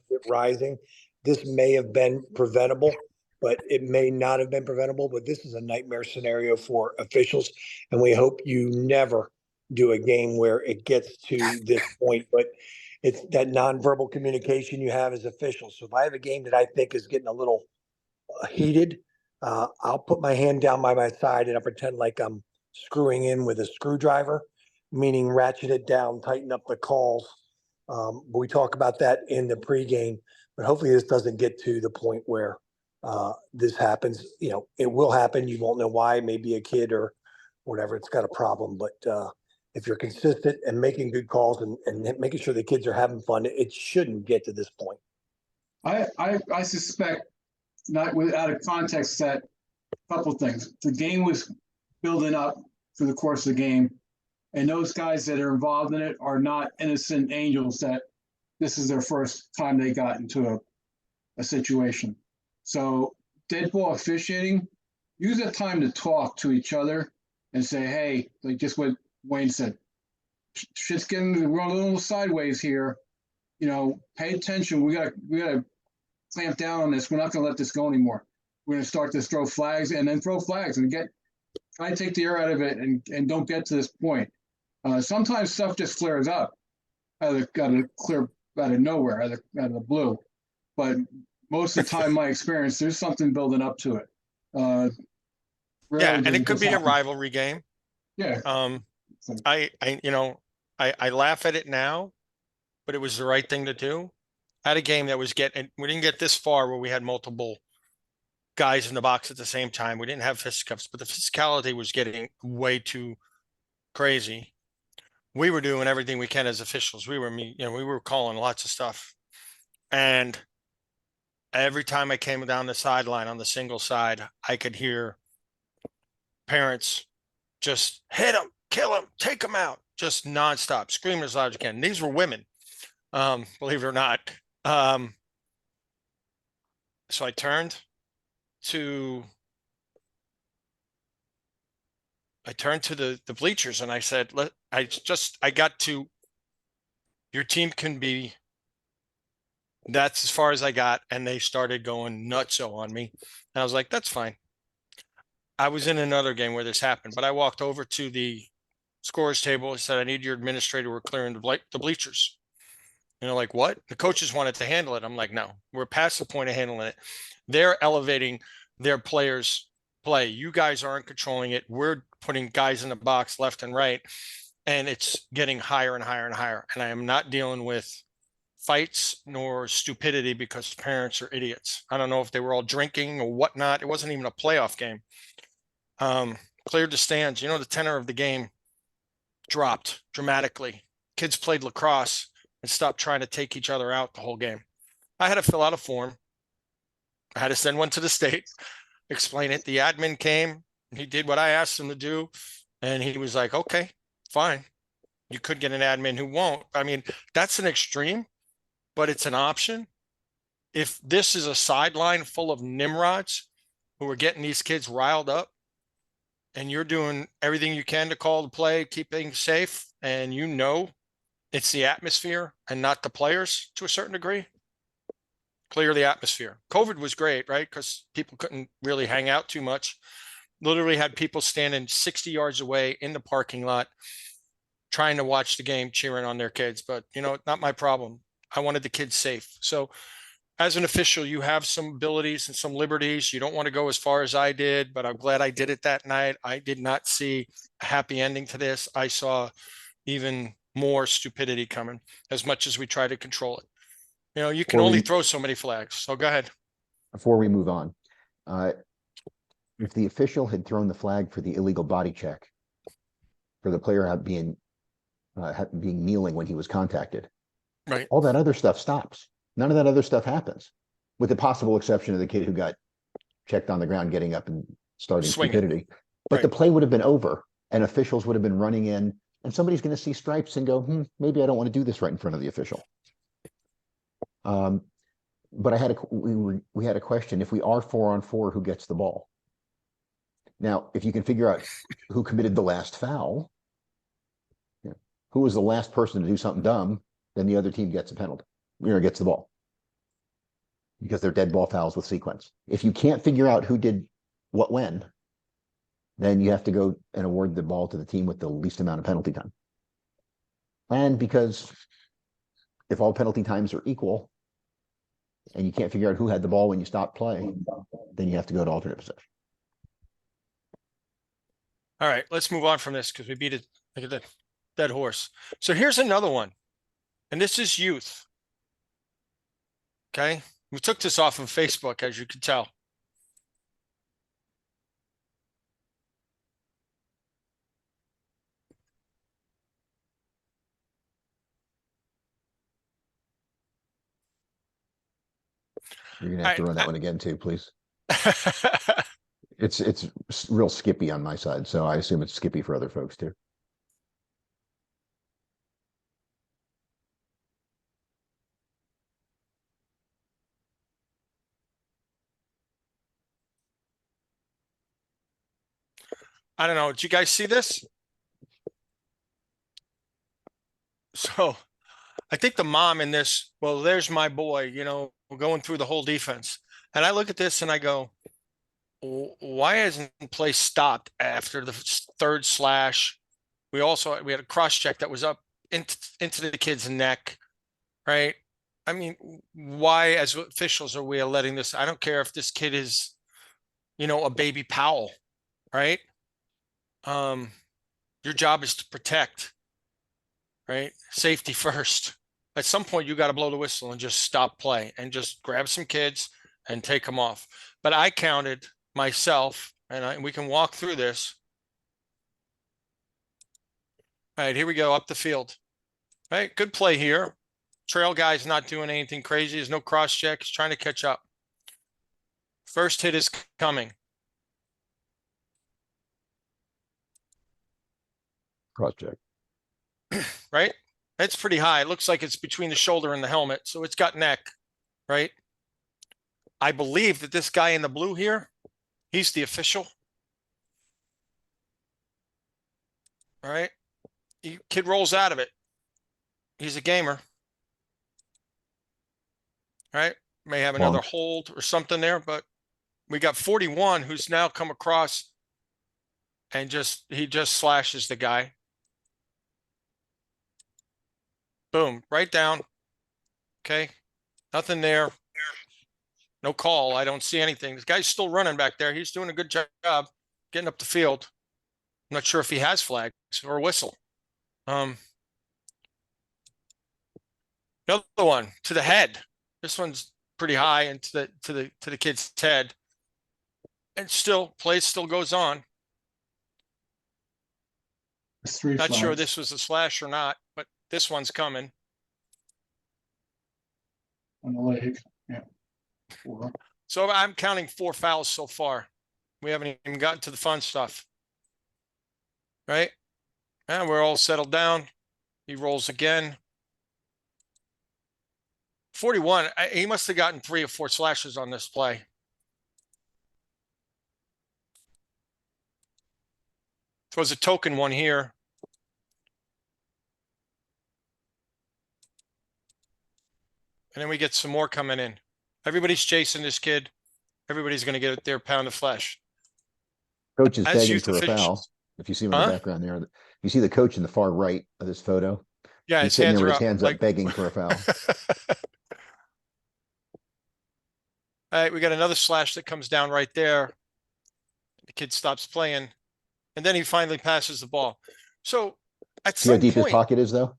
it rising, this may have been preventable, but it may not have been preventable. But this is a nightmare scenario for officials, and we hope you never do a game where it gets to this point. But it's that nonverbal communication you have as officials. So if I have a game that I think is getting a little heated, I'll put my hand down by my side and I'll pretend like I'm screwing in with a screwdriver, meaning ratchet it down, tighten up the calls. But we talk about that in the pregame, but hopefully this doesn't get to the point where this happens. It will happen. You won't know why. Maybe a kid or whatever, it's got a problem. But if you're consistent and making good calls and making sure the kids are having fun, it shouldn't get to this point. I suspect, not without a context, that a couple things. The game was building up through the course of the game, and those guys that are involved in it are not innocent angels that this is their first time they got into a situation. So dead ball officiating, use that time to talk to each other and say, hey, like just what Wayne said, shit's we're a little sideways here. Pay attention. We gotta clamp down on this. We're not gonna let this go anymore. We're gonna start to throw flags and try and take the air out of it and don't get to this point. Sometimes stuff just flares up out of nowhere, out of the blue. But most of the time, my experience, there's something building up to it. Yeah, and it could be a rivalry game. Yeah. I laugh at it now, but it was the right thing to do. I had a game that we didn't get this far where we had multiple guys in the box at the same time. We didn't have fisticuffs, but the physicality was getting way too crazy. We were doing everything we can as officials. We were calling lots of stuff. And every time I came down the sideline on the single side, I could hear parents just hit him, kill him, take him out, just nonstop, screaming as loud as you can. These were women, believe it or not. So I turned to the bleachers and I said, I got to, your team can be, that's as far as I got. And they started going nutso on me. And I was like, that's fine. I was in another game where this happened, but I walked over to the scorer's table. I said, I need your administrator. We're clearing the bleachers. You know, like what? The coaches wanted to handle it. I'm like, no, we're past the point of handling it. They're elevating their players' play. You guys aren't controlling it. We're putting guys in the box left and right, and it's getting higher and higher and higher. And I am not dealing with fights nor stupidity because parents are idiots. I don't know if they were all drinking or whatnot. It wasn't even a playoff game. Cleared the stands. You know, the tenor of the game dropped dramatically. Kids played lacrosse and stopped trying to take each other out the whole game. I had to fill out a form. I had to send one to the state, explain it. The admin came, he did what I asked him to do, and he was like, okay, fine. You could get an admin who won't. I mean, that's an extreme, but it's an option. If this is a sideline full of nimrods who are getting these kids riled up, and you're doing everything you can to call the play, keep things safe, and you know it's the atmosphere and not the players to a certain degree, clear the atmosphere. COVID was great, right? Because people couldn't really hang out too much. Literally had people standing 60 yards away in the parking lot trying to watch the game, cheering on their kids. But, you know, not my problem. I wanted the kids safe. So as an official, you have some abilities and some liberties. You don't want to go as far as I did, but I'm glad I did it that night. I did not see a happy ending to this. I saw even more stupidity coming as much as we try to control it. You know, you can Before only we- throw so many flags. So go ahead. Before we move on, if the official had thrown the flag for the illegal body check for the player being kneeling when he was contacted, Right. all that other stuff stops. None of that other stuff happens, with the possible exception of the kid who got checked on the ground, getting up and starting Swinging. stupidity. But the Right. play would have been over, and officials would have been running in, and somebody's going to see stripes and go, maybe I don't want to do this right in front of the official. But we had a question: if we are 4-on-4, who gets the ball? Now, if you can figure out who committed the last foul, who was the last person to do something dumb, then the other team gets a penalty, gets the ball, because they're dead ball fouls with sequence. If you can't figure out who did what when, then you have to go and award the ball to the team with the least amount of penalty time. And because if all penalty times are equal, and you can't figure out who had the ball when you stop playing, then you have to go to alternate possession. All right, let's move on from this because we beat it like a dead horse. So here's another one, and this is youth. Okay, we took this off of Facebook, as you can tell. You're gonna have to run that one again too, please. It's real skippy on my side, so I assume it's skippy for other folks too. I don't know. Did you guys see this? So I think the mom in this, well, there's my boy, you know, going through the whole defense. And I look at this and I go, why hasn't play stopped after the third slash? We had a cross check that was up into the kid's neck, right? I mean, why as officials are we letting this? I don't care if this kid is, you know, a baby Powell, right? Your job is to protect, right? Safety first. At some point, you got to blow the whistle and just stop play and just grab some kids and take them off. But I counted myself, and we can walk through this. All right, here we go up the field. All right, good play here. Trail guy's not doing anything crazy. There's no cross check. He's trying to catch up. First hit is coming. Cross check. Right? It's pretty high. It looks like it's between the shoulder and the helmet. So it's got neck, right? I believe that this guy in the blue here, he's the official. All right. Kid rolls out of it. He's a gamer. All right. May have another hold or something there, but we got 41 who's now come across and he just slashes the guy. Boom, right down. Okay, nothing there. No call. I don't see anything. This guy's still running back there. He's doing a good job getting up the field. I'm not sure if he has flags or a whistle. The other one to the head. This one's pretty high and to the kid's head. And still, play still goes on. It's three Not sure flags. this was a slash or not, but this one's coming. On the leg, yeah. 4. So I'm counting 4 fouls so far. We haven't even gotten to the fun stuff. Right? And we're all settled down. He rolls again. 41. He must have gotten 3 or 4 slashes on this play. Throws a token one here. And then we get some more coming in. Everybody's chasing this kid. Everybody's going to get their pound of flesh. Coach is As begging youth for a foul. officials. If you see him in Huh? the background there, you see the coach in the far right of this photo. Yeah, He's his sitting hands there are with his up. hands Like, up begging for a foul. all right, we got another slash that comes down right there. The kid stops playing. And then he finally passes the ball. So at See how some deep his point, pocket is, though?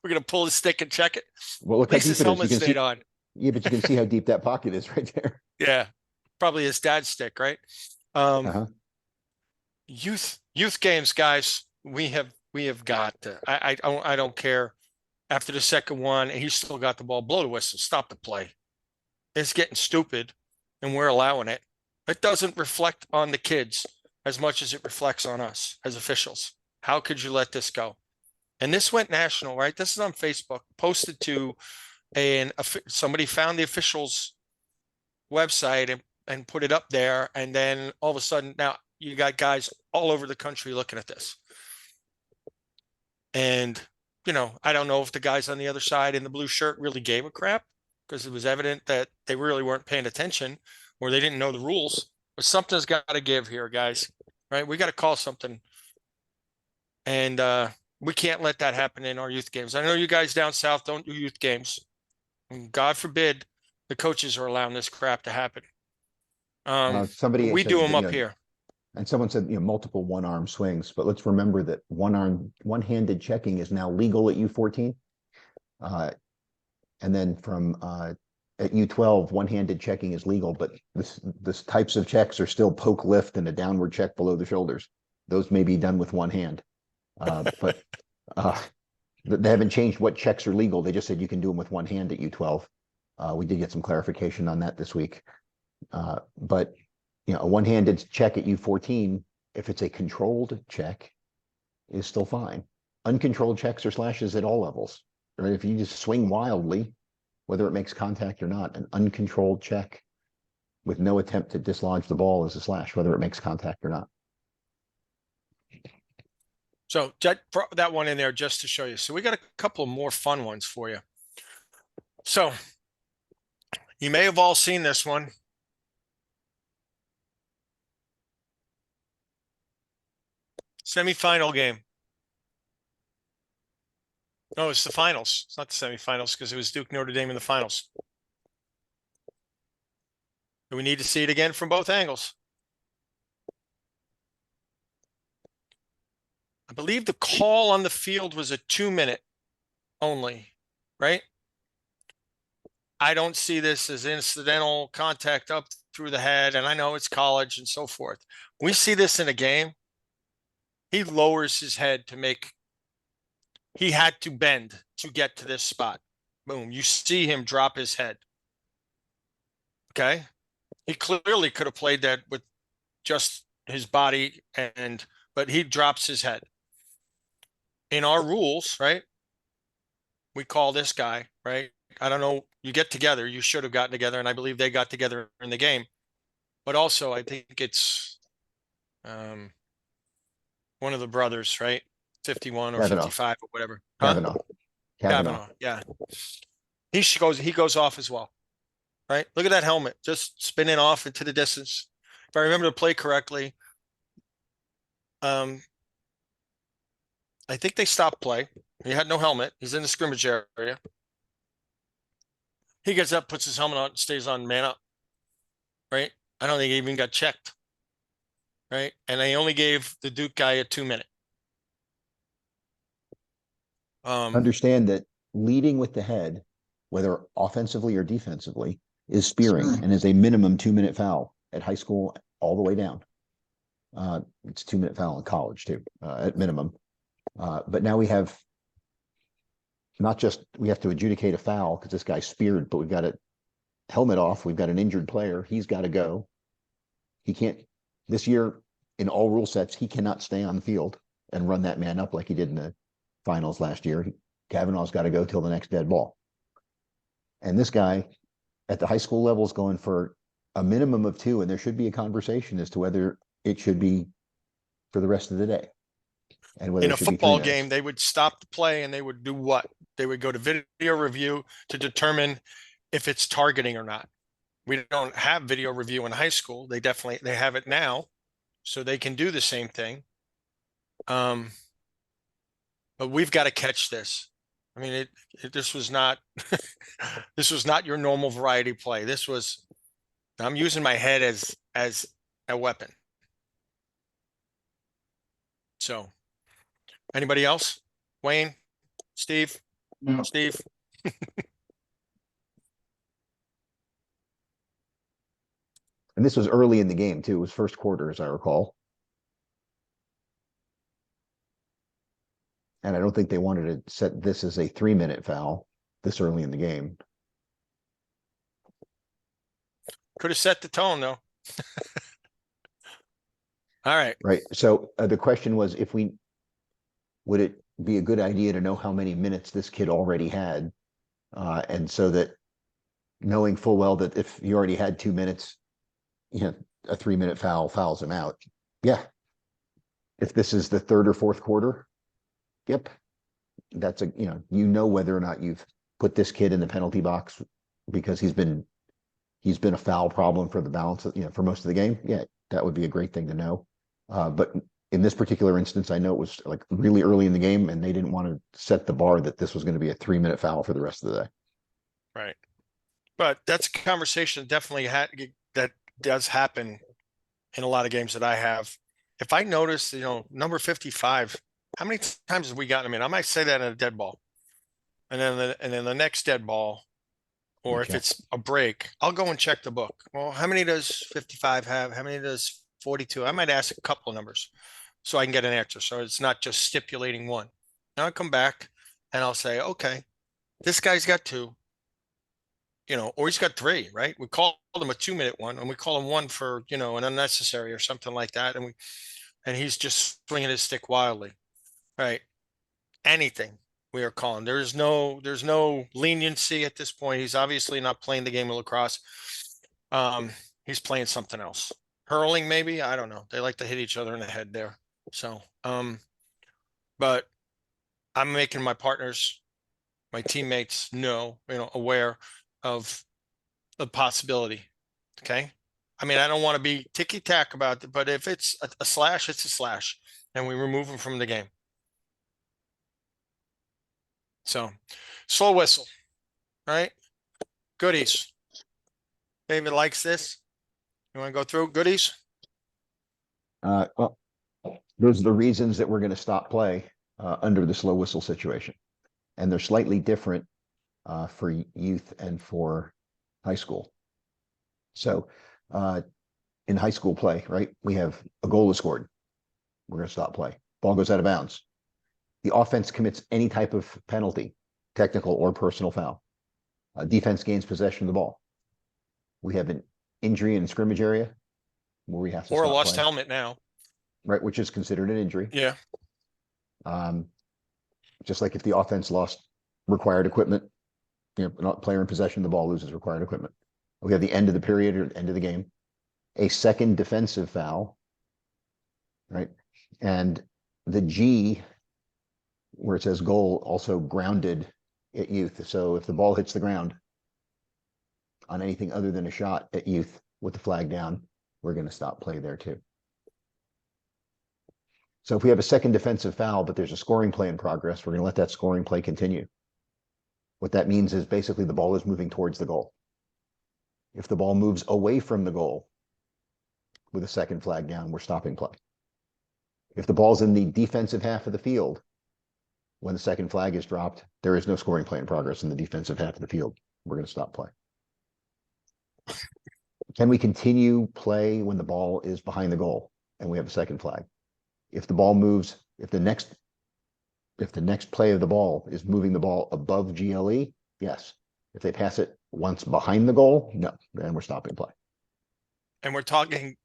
we're going to pull his stick and check it. Well, look At how least deep his it is. You helmet can stayed see. on. Yeah, but you can see how deep that pocket is right there. Yeah, probably his dad's stick, right? Uh-huh. Youth games, guys. We have got to. I don't care. After the second one, and he's still got the ball. Blow the whistle. Stop the play. It's getting stupid, and we're allowing it. It doesn't reflect on the kids as much as it reflects on us as officials. How could you let this go? And this went national, right? This is on Facebook, posted to somebody found the officials' website and put it up there. And then all of a sudden, now you got guys all over the country looking at this. And, I don't know if the guys on the other side in the blue shirt really gave a crap because it was evident that they really weren't paying attention or they didn't know the rules. But something's got to give here, guys, right? We got to call something. And we can't let that happen in our youth games. I know you guys down south don't do youth games. And God forbid the coaches are allowing this crap to happen. Somebody We said do them that, up here. and someone said, multiple one-arm swings, but let's remember that one-handed checking is now legal at U14. And then from at U12, one-handed checking is legal, but this types of checks are still poke lift and a downward check below the shoulders. Those may be done with one hand. But they haven't changed what checks are legal. They just said you can do them with one hand at U12. We did get some clarification on that this week. But a one-handed check at U14, if it's a controlled check, is still fine. Uncontrolled checks or slashes at all levels. Right? If you just swing wildly, whether it makes contact or not, an uncontrolled check with no attempt to dislodge the ball is a slash, whether it makes contact or not. So brought that one in there just to show you. So we got a couple of more fun ones for you. So you may have all seen this one. Semifinal game. No, it's the finals. It's not the semifinals because it was Duke Notre Dame in the finals. Do we need to see it again from both angles? I believe the call on the field was a 2-minute only, right? I don't see this as incidental contact up through the head, and I know it's college and so forth. We see this in a game. He lowers his head he had to bend to get to this spot. Boom. You see him drop his head. Okay. He clearly could have played that with just his body but he drops his head. In our rules, right? We call this guy, right? I don't know. You get together. You should have gotten together. And I believe they got together in the game. But also, I think it's one of the brothers, right? 51 or Kavanaugh. 55 or whatever. Kavanaugh. Kavanaugh. Yeah. He goes off as well. Right? Look at that helmet. Just spinning off into the distance. If I remember the play correctly, I think they stopped play. He had no helmet. He's in the scrimmage area. He gets up, puts his helmet on, stays on man up. Right. I don't think he even got checked. Right. And they only gave the Duke guy a 2-minute. Understand that leading with the head, whether offensively or defensively, is spearing and is a minimum 2-minute foul at high school all the way down. It's 2-minute foul in college too, at minimum. But now we have not just, we have to adjudicate a foul because this guy's speared, but we've got a helmet off. We've got an injured player. He's got to go. He can't, this year in all rule sets, he cannot stay on the field and run that man up like he did in the finals last year. Kavanaugh's got to go till the next dead ball. And this guy at the high school level is going for a minimum of 2, and there should be a conversation as to whether it should be for the rest of the day. And whether in it a should be 3 football minutes. game, they would stop the play and they would do what? They would go to video review to determine if it's targeting or not. We don't have video review in high school. They have it now, so they can do the same thing. But we've got to catch this. I mean, this was not this was not your normal variety play. This was, I'm using my head as a weapon. So, anybody else? Wayne, Steve, No. Steve. And this was early in the game too. It was first quarter, as I recall. And I don't think they wanted to set this as a 3-minute foul this early in the game. Could have set the tone though. All right. Right. So the question was, would it be a good idea to know how many minutes this kid already had? And so that knowing full well that if you already had 2 minutes, a 3-minute foul fouls him out. Yeah. If this is the third or fourth quarter, yep. That's whether or not you've put this kid in the penalty box because he's been a foul problem for the balance of, for most of the game. Yeah, that would be a great thing to know. But in this particular instance, I know it was like really early in the game and they didn't want to set the bar that this was going to be a 3-minute foul for the rest of the day. Right. But that's a conversation definitely that does happen in a lot of games that I have. If I notice, number 55, how many times have we gotten him in? I might say that in a dead ball. And then the next dead ball, or if Check. it's a break, I'll go and check the book. Well, how many does 55 have? How many does 42? I might ask a couple of numbers so I can get an answer. So it's not just stipulating one. Now I come back and I'll say, okay, this guy's got 2, or he's got 3, right? We call him a 2-minute one and we call him 1 for, an unnecessary or something like that. And he's just swinging his stick wildly, right? Anything we are calling. There's no leniency at this point. He's obviously not playing the game of lacrosse. He's playing something else. Hurling, maybe. I don't know. They like to hit each other in the head there. So, but I'm making my partners, my teammates know, aware of the possibility. Okay. I mean, I don't want to be ticky-tack about it, but if it's a slash, it's a slash. And we remove him from the game. So, slow whistle, right? Goodies. David likes this. You want to go through goodies? Well, those are the reasons that we're going to stop play under the slow whistle situation. And they're slightly different for youth and for high school. So in high school play, right, we have a goal is scored. We're going to stop play. Ball goes out of bounds. The offense commits any type of penalty, technical or personal foul. Defense gains possession of the ball. We have an injury in the scrimmage area where we have to Or a stop lost play, helmet now. right, which is considered an injury. Yeah. Just like if the offense lost required equipment, not player in possession of the ball loses required equipment. We have the end of the period or end of the game, a second defensive foul, right? And the G, where it says goal, also grounded at youth. So if the ball hits the ground on anything other than a shot at youth with the flag down, we're going to stop play there too. So if we have a second defensive foul, but there's a scoring play in progress, we're going to let that scoring play continue. What that means is basically the ball is moving towards the goal. If the ball moves away from the goal with a second flag down, we're stopping play. If the ball's in the defensive half of the field, when the second flag is dropped, there is no scoring play in progress in the defensive half of the field. We're going to stop play. Can we continue play when the ball is behind the goal and we have a second flag? If the ball moves, if the next play of the ball is moving the ball above GLE, yes. If they pass it once behind the goal, no, then we're stopping play. And we're talking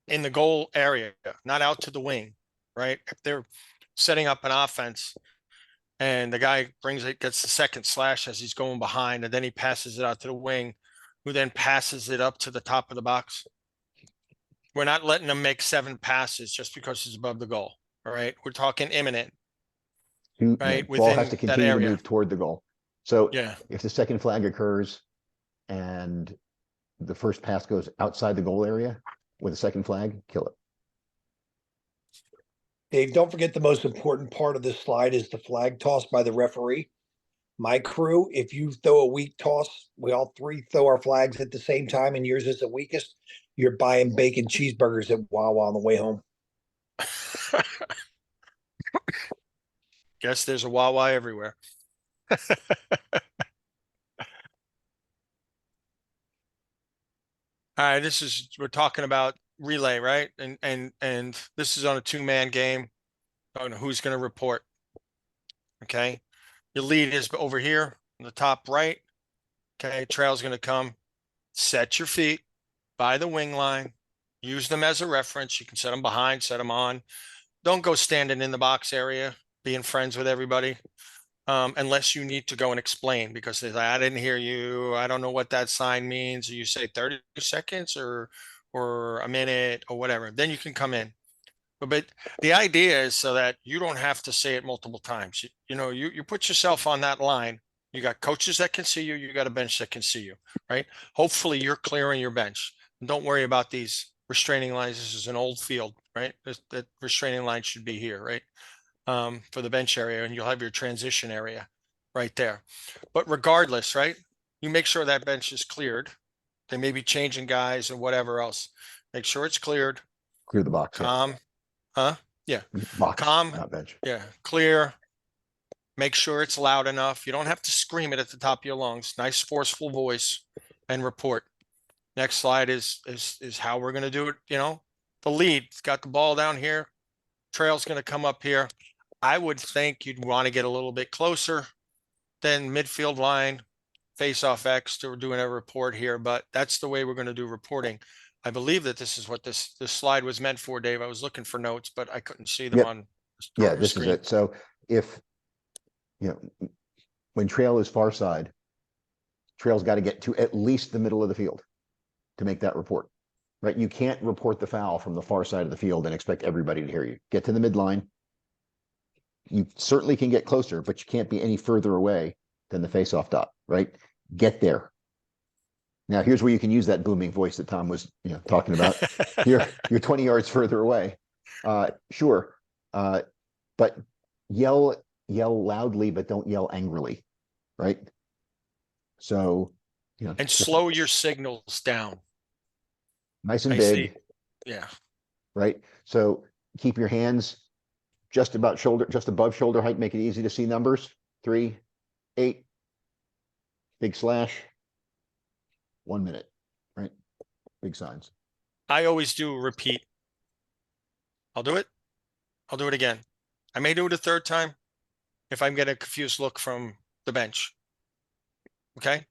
in the goal area, not out to the wing, right? If they're setting up an offense and the guy gets the second slash as he's going behind, and then he passes it out to the wing, who then passes it up to the top of the box. We're not letting them make 7 passes just because it's above the goal. All right. We're talking imminent. Right, Ball has within to that continue to area. move toward the goal. So Yeah. if the second flag occurs and the first pass goes outside the goal area with a second flag, kill it. Dave, don't forget the most important part of this slide is the flag toss by the referee. My crew, if you throw a weak toss, we all 3 throw our flags at the same time and yours is the weakest, you're buying bacon cheeseburgers at Wawa on the way home. Guess there's a Wawa everywhere. All right, we're talking about relay, right? And this is on a 2-man game. I don't know who's going to report. Okay. Your lead is over here on the top right. Okay. Trail's going to come. Set your feet by the wing line. Use them as a reference. You can set them behind, set them on. Don't go standing in the box area, being friends with everybody. Unless you need to go and explain because they say, I didn't hear you. I don't know what that sign means. Or you say 30 seconds or a minute or whatever. Then you can come in. But the idea is so that you don't have to say it multiple times. You put yourself on that line. You got coaches that can see you. You got a bench that can see you, right? Hopefully you're clearing your bench. And don't worry about these restraining lines. This is an old field, right? That restraining line should be here, right? For the bench area, and you'll have your transition area right there. But regardless, right? You make sure that bench is cleared. They may be changing guys or whatever else. Make sure it's cleared. Clear the box. Calm. Huh? Yeah. Box, Calm. not bench. Yeah. Clear. Make sure it's loud enough. You don't have to scream it at the top of your lungs. Nice forceful voice and report. Next slide is how we're going to do it. The lead's got the ball down here. Trail's going to come up here. I would think you'd want to get a little bit closer than midfield line, face off X to doing a report here, but that's the way we're going to do reporting. I believe that this is what this slide was meant for, Dave. I was looking for notes, but I couldn't see them Yep. on Yeah, the this screen. is it. So if, when trail is far side, trail's got to get to at least the middle of the field to make that report, right? You can't report the foul from the far side of the field and expect everybody to hear you. Get to the midline. You certainly can get closer, but you can't be any further away than the face-off dot, right? Get there. Now, here's where you can use that booming voice that Tom was, talking about. You're 20 yards further away. Sure. But yell loudly, but don't yell angrily, right? So, And slow your signals down. Nice and I big. see. Yeah. Right? So keep your hands just above shoulder height, make it easy to see numbers. 3, 8, big slash, 1 minute, right? Big signs. I always do repeat. I'll do it. I'll do it again. I may do it a third time if I'm getting a confused look from the bench. Okay.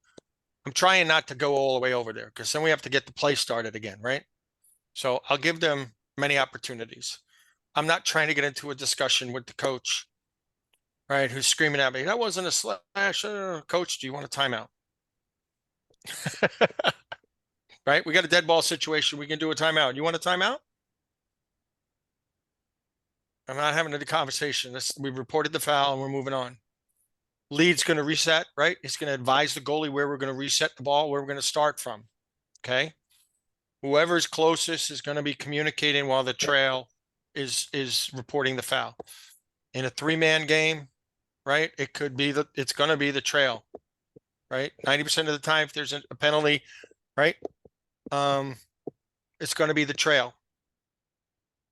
I'm trying not to go all the way over there because then we have to get the play started again, right? So I'll give them many opportunities. I'm not trying to get into a discussion with the coach, right? Who's screaming at me, that wasn't a slash. Coach, do you want a timeout? Right? We got a dead ball situation. We can do a timeout. You want a timeout? I'm not having a conversation. We reported the foul and we're moving on. Lead's going to reset, right? He's going to advise the goalie where we're going to reset the ball, where we're going to start from. Okay. Whoever's closest is going to be communicating while the trail is reporting the foul. In a 3-man game, right? It could be it's going to be the trail, right? 90% of the time, if there's a penalty, right? It's going to be the trail.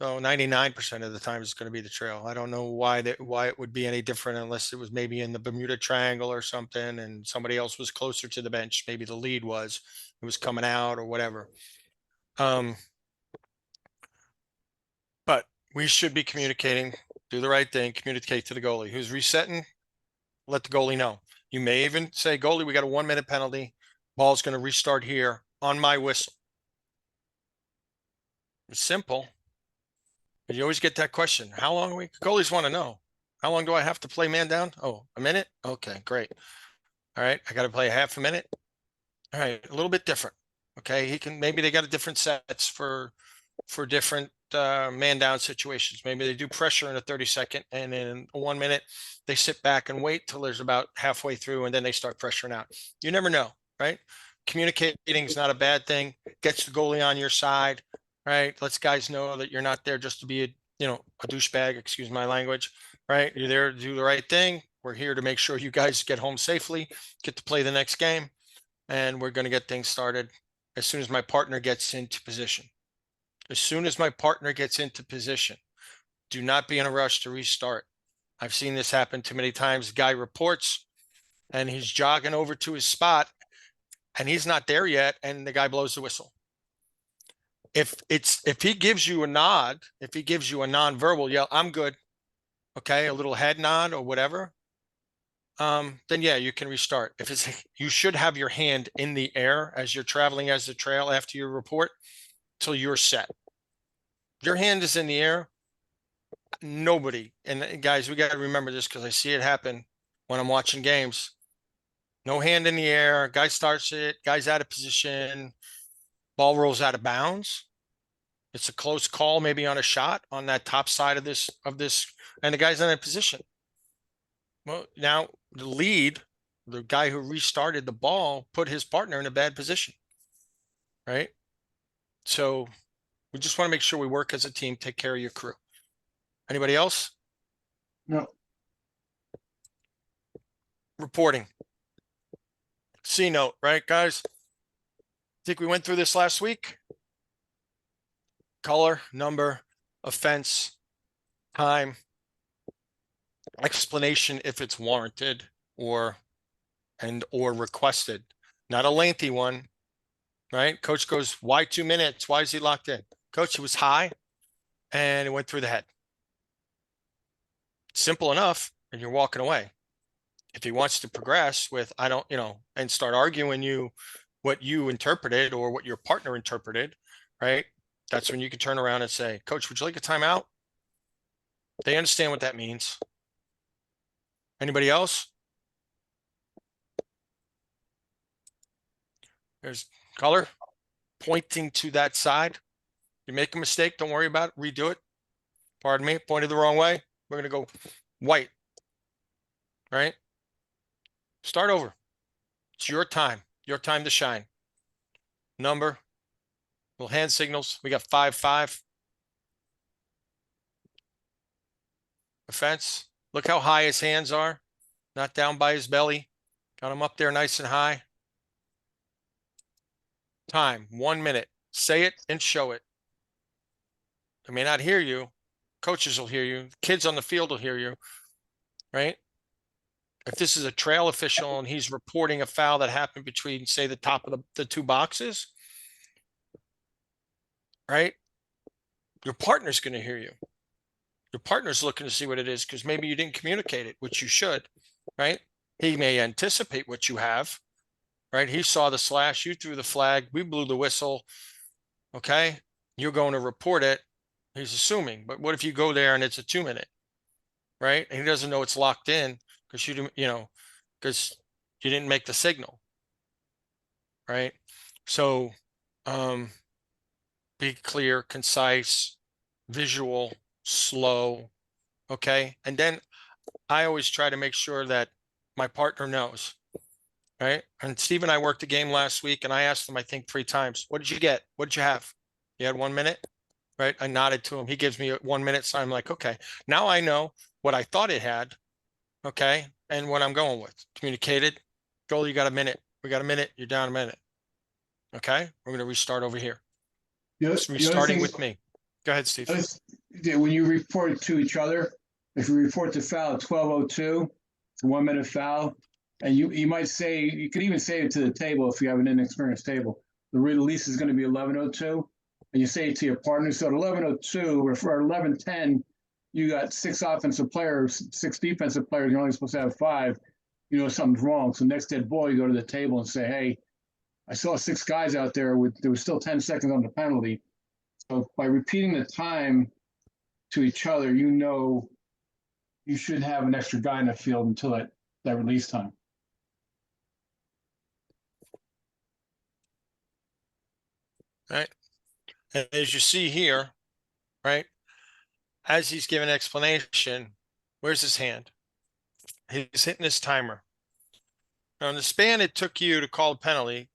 So 99% of the time it's going to be the trail. I don't know why it would be any different unless it was maybe in the Bermuda Triangle or something and somebody else was closer to the bench. Maybe the lead was, it was coming out or whatever. But we should be communicating, do the right thing, communicate to the goalie who's resetting, let the goalie know. You may even say, goalie, we got a 1-minute penalty. Ball's going to restart here on my whistle. It's simple. But you always get that question. How long are we? Goalies want to know. How long do I have to play man down? Oh, a minute? Okay, great. All right. I got to play a half a minute. All right. A little bit different. Okay. Maybe they got a different sets for different man down situations. Maybe they do pressure in a 30-second and in a 1 minute, they sit back and wait till there's about halfway through and then they start pressuring out. You never know, right? Communicating is not a bad thing. Gets the goalie on your side, right? Lets guys know that you're not there just to be a douchebag, excuse my language, right? You're there to do the right thing. We're here to make sure you guys get home safely, get to play the next game, and we're going to get things started as soon as my partner gets into position. As soon as my partner gets into position, do not be in a rush to restart. I've seen this happen too many times. Guy reports and he's jogging over to his spot and he's not there yet. And the guy blows the whistle. If he gives you a nod, if he gives you a nonverbal yell, I'm good. Okay. A little head nod or whatever. Then yeah, you can restart. If you should have your hand in the air as you're traveling as the trail after your report till you're set. Your hand is in the air. Nobody, and guys, we got to remember this because I see it happen when I'm watching games. No hand in the air. Guy starts it. Guy's out of position. Ball rolls out of bounds. It's a close call, maybe on a shot on that top side of this, and the guy's not in position. Well, now the lead, the guy who restarted the ball, put his partner in a bad position, right? So we just want to make sure we work as a team, take care of your crew. Anybody else? No. Reporting. C note, right, guys? I think we went through this last week. Color, number, offense, time, explanation if it's warranted or requested. Not a lengthy one, right? Coach goes, why 2 minutes? Why is he locked in? Coach, it was high and it went through the head. Simple enough, and you're walking away. If he wants to progress with, I don't, and start arguing what you interpreted or what your partner interpreted, right? That's when you can turn around and say, Coach, would you like a timeout? They understand what that means. Anybody else? There's color pointing to that side. You make a mistake, don't worry about it. Redo it. Pardon me, pointed the wrong way. We're going to go white, right? Start over. It's your time to shine. Number, little hand signals. We got 5-5. Offense. Look how high his hands are. Not down by his belly. Got him up there nice and high. Time, 1 minute. Say it and show it. I may not hear you. Coaches will hear you. Kids on the field will hear you, right? If this is a trail official and he's reporting a foul that happened between, say, the top of the 2 boxes, right? Your partner's going to hear you. Your partner's looking to see what it is because maybe you didn't communicate it, which you should, right? He may anticipate what you have, right? He saw the slash, you threw the flag, we blew the whistle, okay? You're going to report it. He's assuming, but what if you go there and it's a 2 minute, right? And he doesn't know it's locked in because because you didn't make the signal, right? So, be clear, concise, visual, slow, okay? And then I always try to make sure that my partner knows, right? And Steve and I worked a game last week and I asked him, I think 3 times, what did you get? What did you have? You had 1 minute? right? I nodded to him. He gives me a 1 minute. So I'm like, okay, now I know what I thought it had. Okay. And what I'm going with. Communicated. Joel, you got a minute. We got a minute. You're down a minute. Okay. We're going to restart over here. It's The other restarting thing, with me. Go ahead, Steve. when you report to each other, if you report the foul at 12:02, it's a 1 minute foul. And you might say, you could even say it to the table if you have an inexperienced table. The release is going to be 11:02. And you say it to your partner. So at 11:02 or for 11:10, you got 6 offensive players, 6 defensive players. You're only supposed to have 5. You know something's wrong. So next dead ball, you go to the table and say, hey, I saw 6 guys out there there was still 10 seconds on the penalty. So by repeating the time to each other, you know you should have an extra guy in the field until that release time. Right. And as you see here, right, as he's giving explanation, where's his hand? He's hitting his timer. Now, in the span it took you to call a penalty,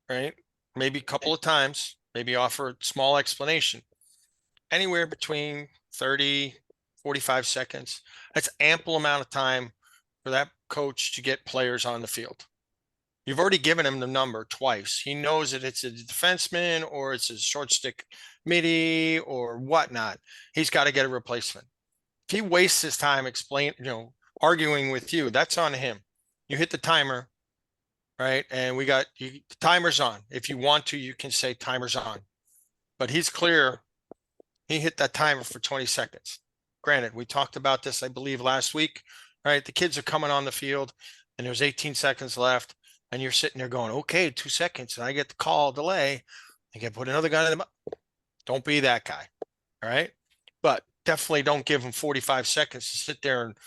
right? Maybe a couple of times, maybe offer a small explanation. Anywhere between 30, 45 seconds. That's ample amount of time for that coach to get players on the field. You've already given him the number twice. He knows that it's a defenseman or it's a short stick midi or whatnot. He's got to get a replacement. If he wastes his time arguing with you, that's on him. You hit the timer, right? And the timer's on. If you want to, you can say timer's on. But he's clear. He hit that timer for 20 seconds. Granted, we talked about this, I believe, last week, right? The kids are coming on the field and there's 18 seconds left. And you're sitting there going, okay, 2 seconds. And I get the call delay. I get put another guy in the. Don't be that guy. All right. But definitely don't give him 45 seconds to sit there and,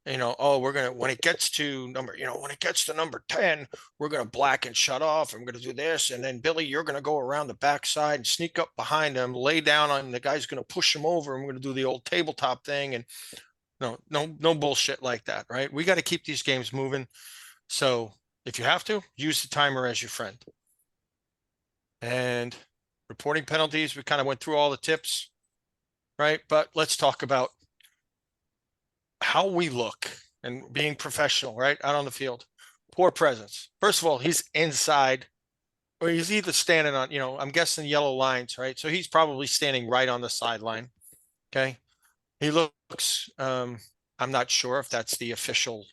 when it gets to number 10, we're going to black and shut off. I'm going to do this. And then Billy, you're going to go around the backside and sneak up behind him, lay down on the guy's going to push him over. And we're going to do the old tabletop thing. And no bullshit like that. Right. We got to keep these games moving. So if you have to, use the timer as your friend. And reporting penalties, we kind of went through all the tips, right? But let's talk about how we look and being professional, right? Out on the field. Poor presence. First of all, he's inside, or he's either standing on, I'm guessing yellow lines, right? So he's probably standing right on the sideline. Okay. He looks, I'm not sure if that's the official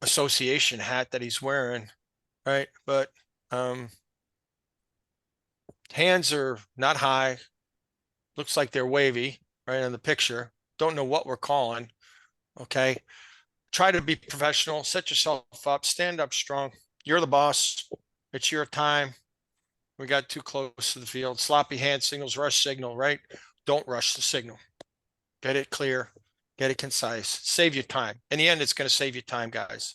association hat that he's wearing, right? But hands are not high. Looks like they're wavy, right, in the picture. Don't know what we're calling. Okay. Try to be professional. Set yourself up. Stand up strong. You're the boss. It's your time. We got too close to the field. Sloppy hand signals, rush signal, right? Don't rush the signal. Get it clear. Get it concise. Save your time. In the end, it's going to save you time, guys.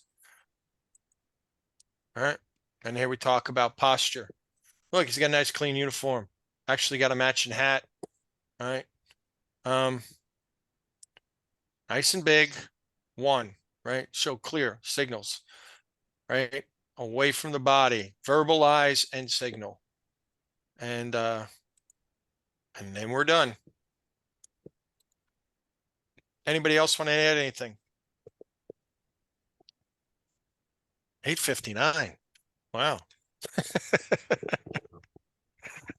All right. And here we talk about posture. Look, he's got a nice clean uniform. Actually got a matching hat. All right. Nice and big. 1, right? Show clear signals, right? Away from the body, verbalize and signal. And then we're done. Anybody else want to add anything? 8:59. Wow.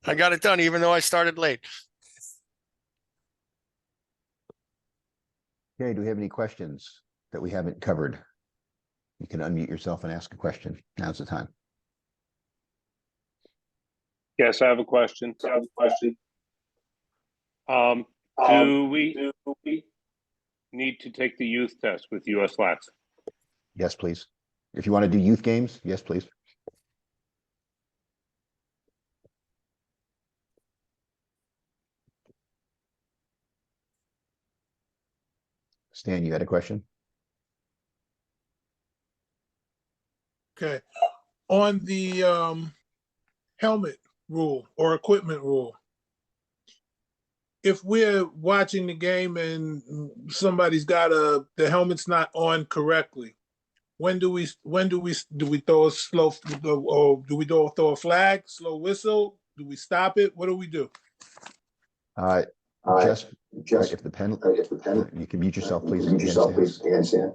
I got it done even though I started late. Okay, do we have any questions that we haven't covered? You can unmute yourself and ask a question. Now's the time. Yes, I have a question. Do we need to take the youth test with US Lats? Yes, please. If you want to do youth games, yes, please. Stan, you had a question? Okay. On the helmet rule or equipment rule, if we're watching the game and somebody's got the helmet's not on correctly, do we throw a slow, or do we throw a flag, slow whistle? Do we stop it? What do we do? Just if the pen, you can mute yourself, please. Again, Stan.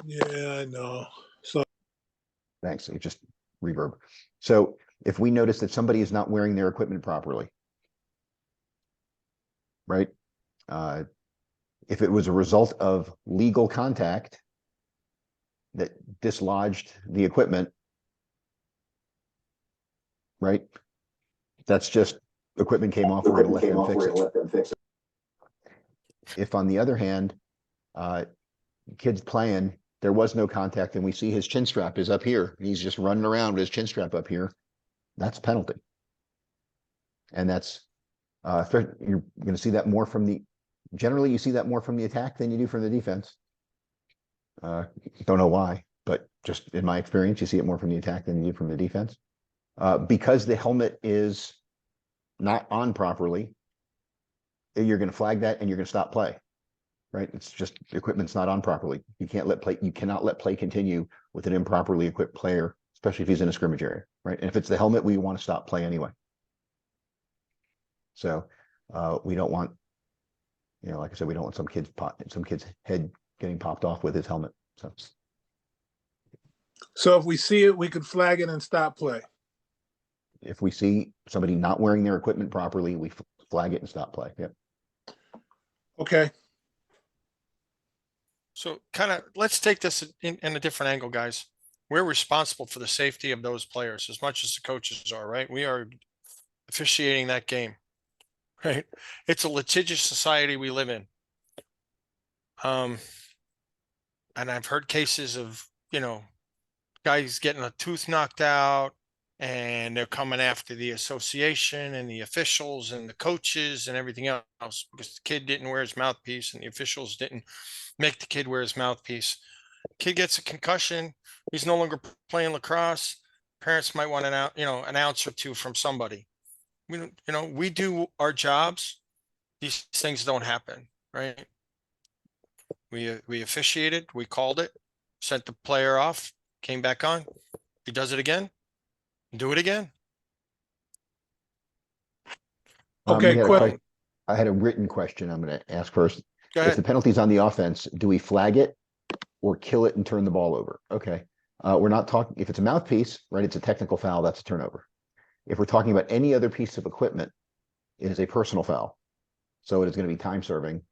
Yeah, I know. So Thanks. It just reverb. So if we notice that somebody is not wearing their equipment properly, right? If it was a result of legal contact that dislodged the equipment, right? That's just equipment came off, we're going to let them fix it. If on the other hand, kid's playing, there was no contact and we see his chin strap is up here, he's just running around with his chin strap up here, that's a penalty. And that's, you're going to see that more from the, generally you see that more from the attack than you do from the defense. Don't know why, but just in my experience, you see it more from the attack than you do from the defense. Because the helmet is not on properly, you're going to flag that and you're going to stop play, right? It's just the equipment's not on properly. You cannot let play continue with an improperly equipped player, especially if he's in a scrimmage area, right? And if it's the helmet, we want to stop play anyway. So we don't want, like I said, we don't want some kid's head getting popped off with his helmet. so if we see it, we could flag it and stop play. If we see somebody not wearing their equipment properly, we flag it and stop play. Yep. Okay. So let's take this in a different angle, guys. We're responsible for the safety of those players as much as the coaches are, right? We are officiating that game, right? It's a litigious society we live in. And I've heard cases of, guys getting a tooth knocked out and they're coming after the association and the officials and the coaches and everything else because the kid didn't wear his mouthpiece and the officials didn't make the kid wear his mouthpiece. Kid gets a concussion. He's no longer playing lacrosse. Parents might want an ounce or two from somebody. We do our jobs. These things don't happen, right? We officiated, we called it, sent the player off, came back on. He does it again, do it again. Okay, I had a written question I'm going to ask first. Go If ahead. the penalty's on the offense, do we flag it or kill it and turn the ball over? Okay. We're not talking, if it's a mouthpiece, right, it's a technical foul, that's a turnover. If we're talking about any other piece of equipment, it is a personal foul. So it is going to be time serving.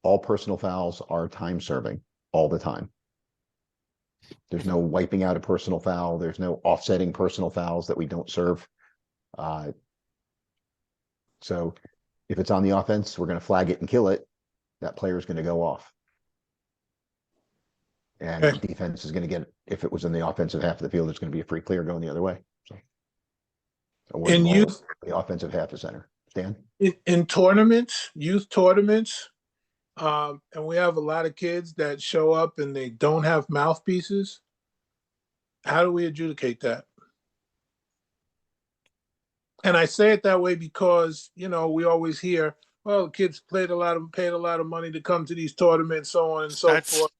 All personal fouls are time serving all the time. There's no wiping out a personal foul. There's no offsetting personal fouls that we don't serve. So if it's on the offense, we're going to flag it and kill it. That player is going to go off. And Okay. the defense is going to get, if it was in the offensive half of the field, it's going to be a free clear going the other way. So In youth, the offensive half of center. Dan? in tournaments, youth tournaments, and we have a lot of kids that show up and they don't have mouthpieces. How do we adjudicate that? And I say it that way because, we always hear, well, kids paid a lot of money to come to these tournaments, so on and so forth.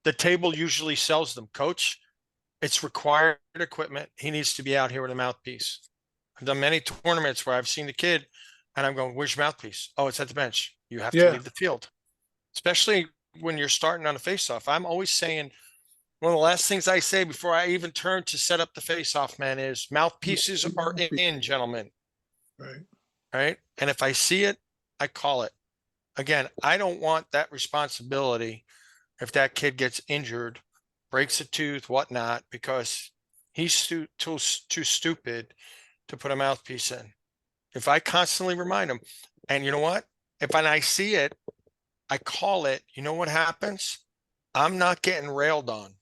The table usually sells them. Coach, it's required equipment. He needs to be out here with a mouthpiece. I've done many tournaments where I've seen the kid and I'm going, where's your mouthpiece? Oh, it's at the bench. You have to leave the field. Especially when you're starting on a face-off. I'm always saying, one of the last things I say before I even turn to set up the face-off, man, is mouthpieces are in, gentlemen. Right. Right. And if I see it, I call it. Again, I don't want that responsibility if that kid gets injured, breaks a tooth, whatnot, because he's too stupid to put a mouthpiece in. If I constantly remind him, and you know what? If I see it, I call it, you know what happens? I'm not getting railed on.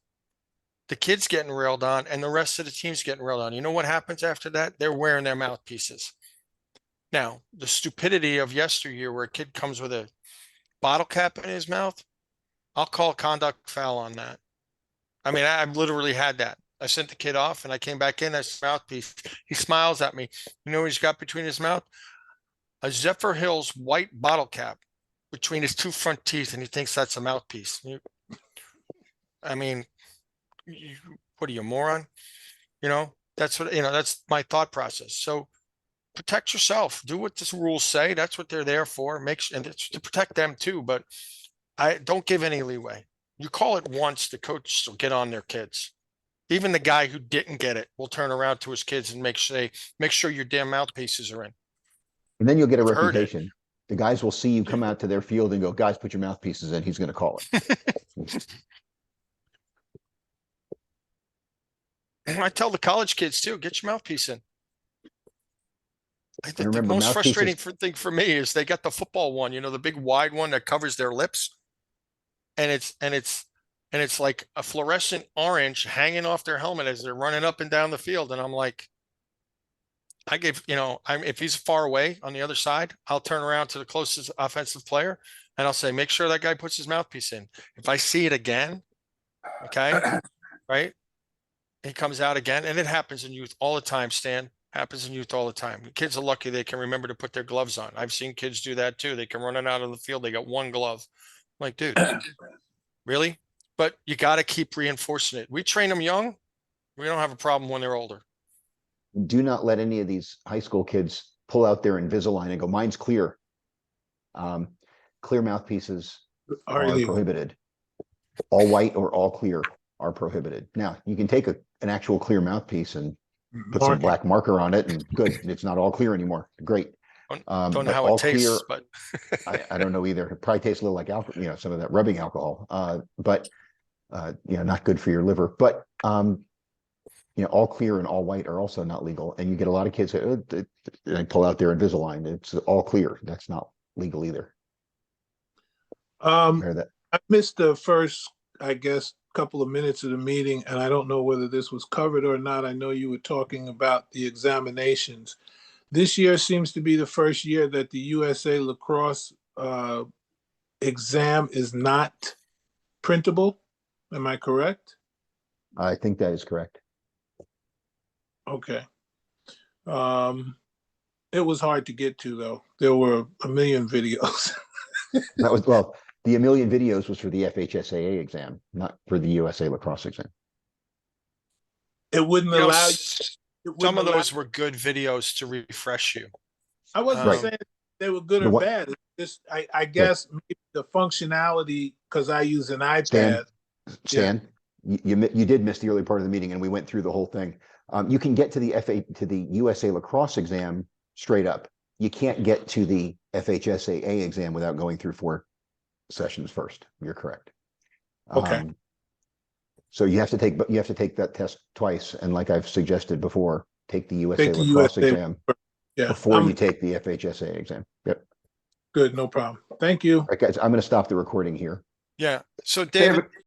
The kid's getting railed on and the rest of the team's getting railed on. You know what happens after that? They're wearing their mouthpieces. Now, the stupidity of yesteryear where a kid comes with a bottle cap in his mouth, I'll call a conduct foul on that. I mean, I've literally had that. I sent the kid off and I came back in, that's mouthpiece. He smiles at me. You know what he's got between his mouth? A Zephyr Hills white bottle cap between his two front teeth, and he thinks that's a mouthpiece. I mean, what are you, a moron? That's what, that's my thought process. So protect yourself, do what the rules say. That's what they're there for. And it's to protect them too, but I don't give any leeway. You call it once, the coach will get on their kids. Even the guy who didn't get it will turn around to his kids and make sure your damn mouthpieces are in. And then you'll get a I've heard it. reputation. The guys will see you come out to their field and go, guys, put your mouthpieces in. He's going to call it. I tell the college kids too, get your mouthpiece in. I think the remember, most mouthpieces- frustrating thing for me is they got the football one, the big wide one that covers their lips. And it's like a fluorescent orange hanging off their helmet as they're running up and down the field. And I'm like, if he's far away on the other side, I'll turn around to the closest offensive player and I'll say, make sure that guy puts his mouthpiece in. If I see it again, okay, right? He comes out again, and it happens in youth all the time, Stan. Happens in youth all the time. The kids are lucky they can remember to put their gloves on. I've seen kids do that too. They can run it out of the field. They got one glove. I'm like, dude, really? But you got to keep reinforcing it. We train them young. We don't have a problem when they're older. Do not let any of these high school kids pull out their Invisalign and go, mine's clear. Clear mouthpieces are prohibited. All white or all clear are prohibited. Now, you can take an actual clear mouthpiece and put some black marker on it, and good, it's not all clear anymore. Great. Don't know how it tastes, but I don't know either. It probably tastes a little like alcohol, some of that rubbing alcohol, but not good for your liver. But all clear and all white are also not legal. And you get a lot of kids that they pull out their Invisalign. It's all clear. That's not legal either. I missed the first, I guess, couple of minutes of the meeting, and I don't know whether this was covered or not. I know you were talking about the examinations. This year seems to be the first year that the USA lacrosse exam is not printable. Am I correct? I think that is correct. Okay. It was hard to get to, though. There were a million videos. That was, well, the a million videos was for the FHSAA exam, not for the USA lacrosse exam. It wouldn't allow you. Some of those were good videos to refresh you. I wasn't saying they were good or bad. It's just, I guess maybe the functionality, because I use an iPad. Stan, you did miss the early part of the meeting, and we went through the whole thing. You can get to the USA lacrosse exam straight up. You can't get to the FHSAA exam without going through 4 sessions first. You're correct. Okay. So you have to take that test twice, and like I've suggested before, take the USA lacrosse exam before you take the FHSAA exam. Yep. Good, no problem. Thank you. All right, guys, I'm going to stop the recording here. Yeah. So David,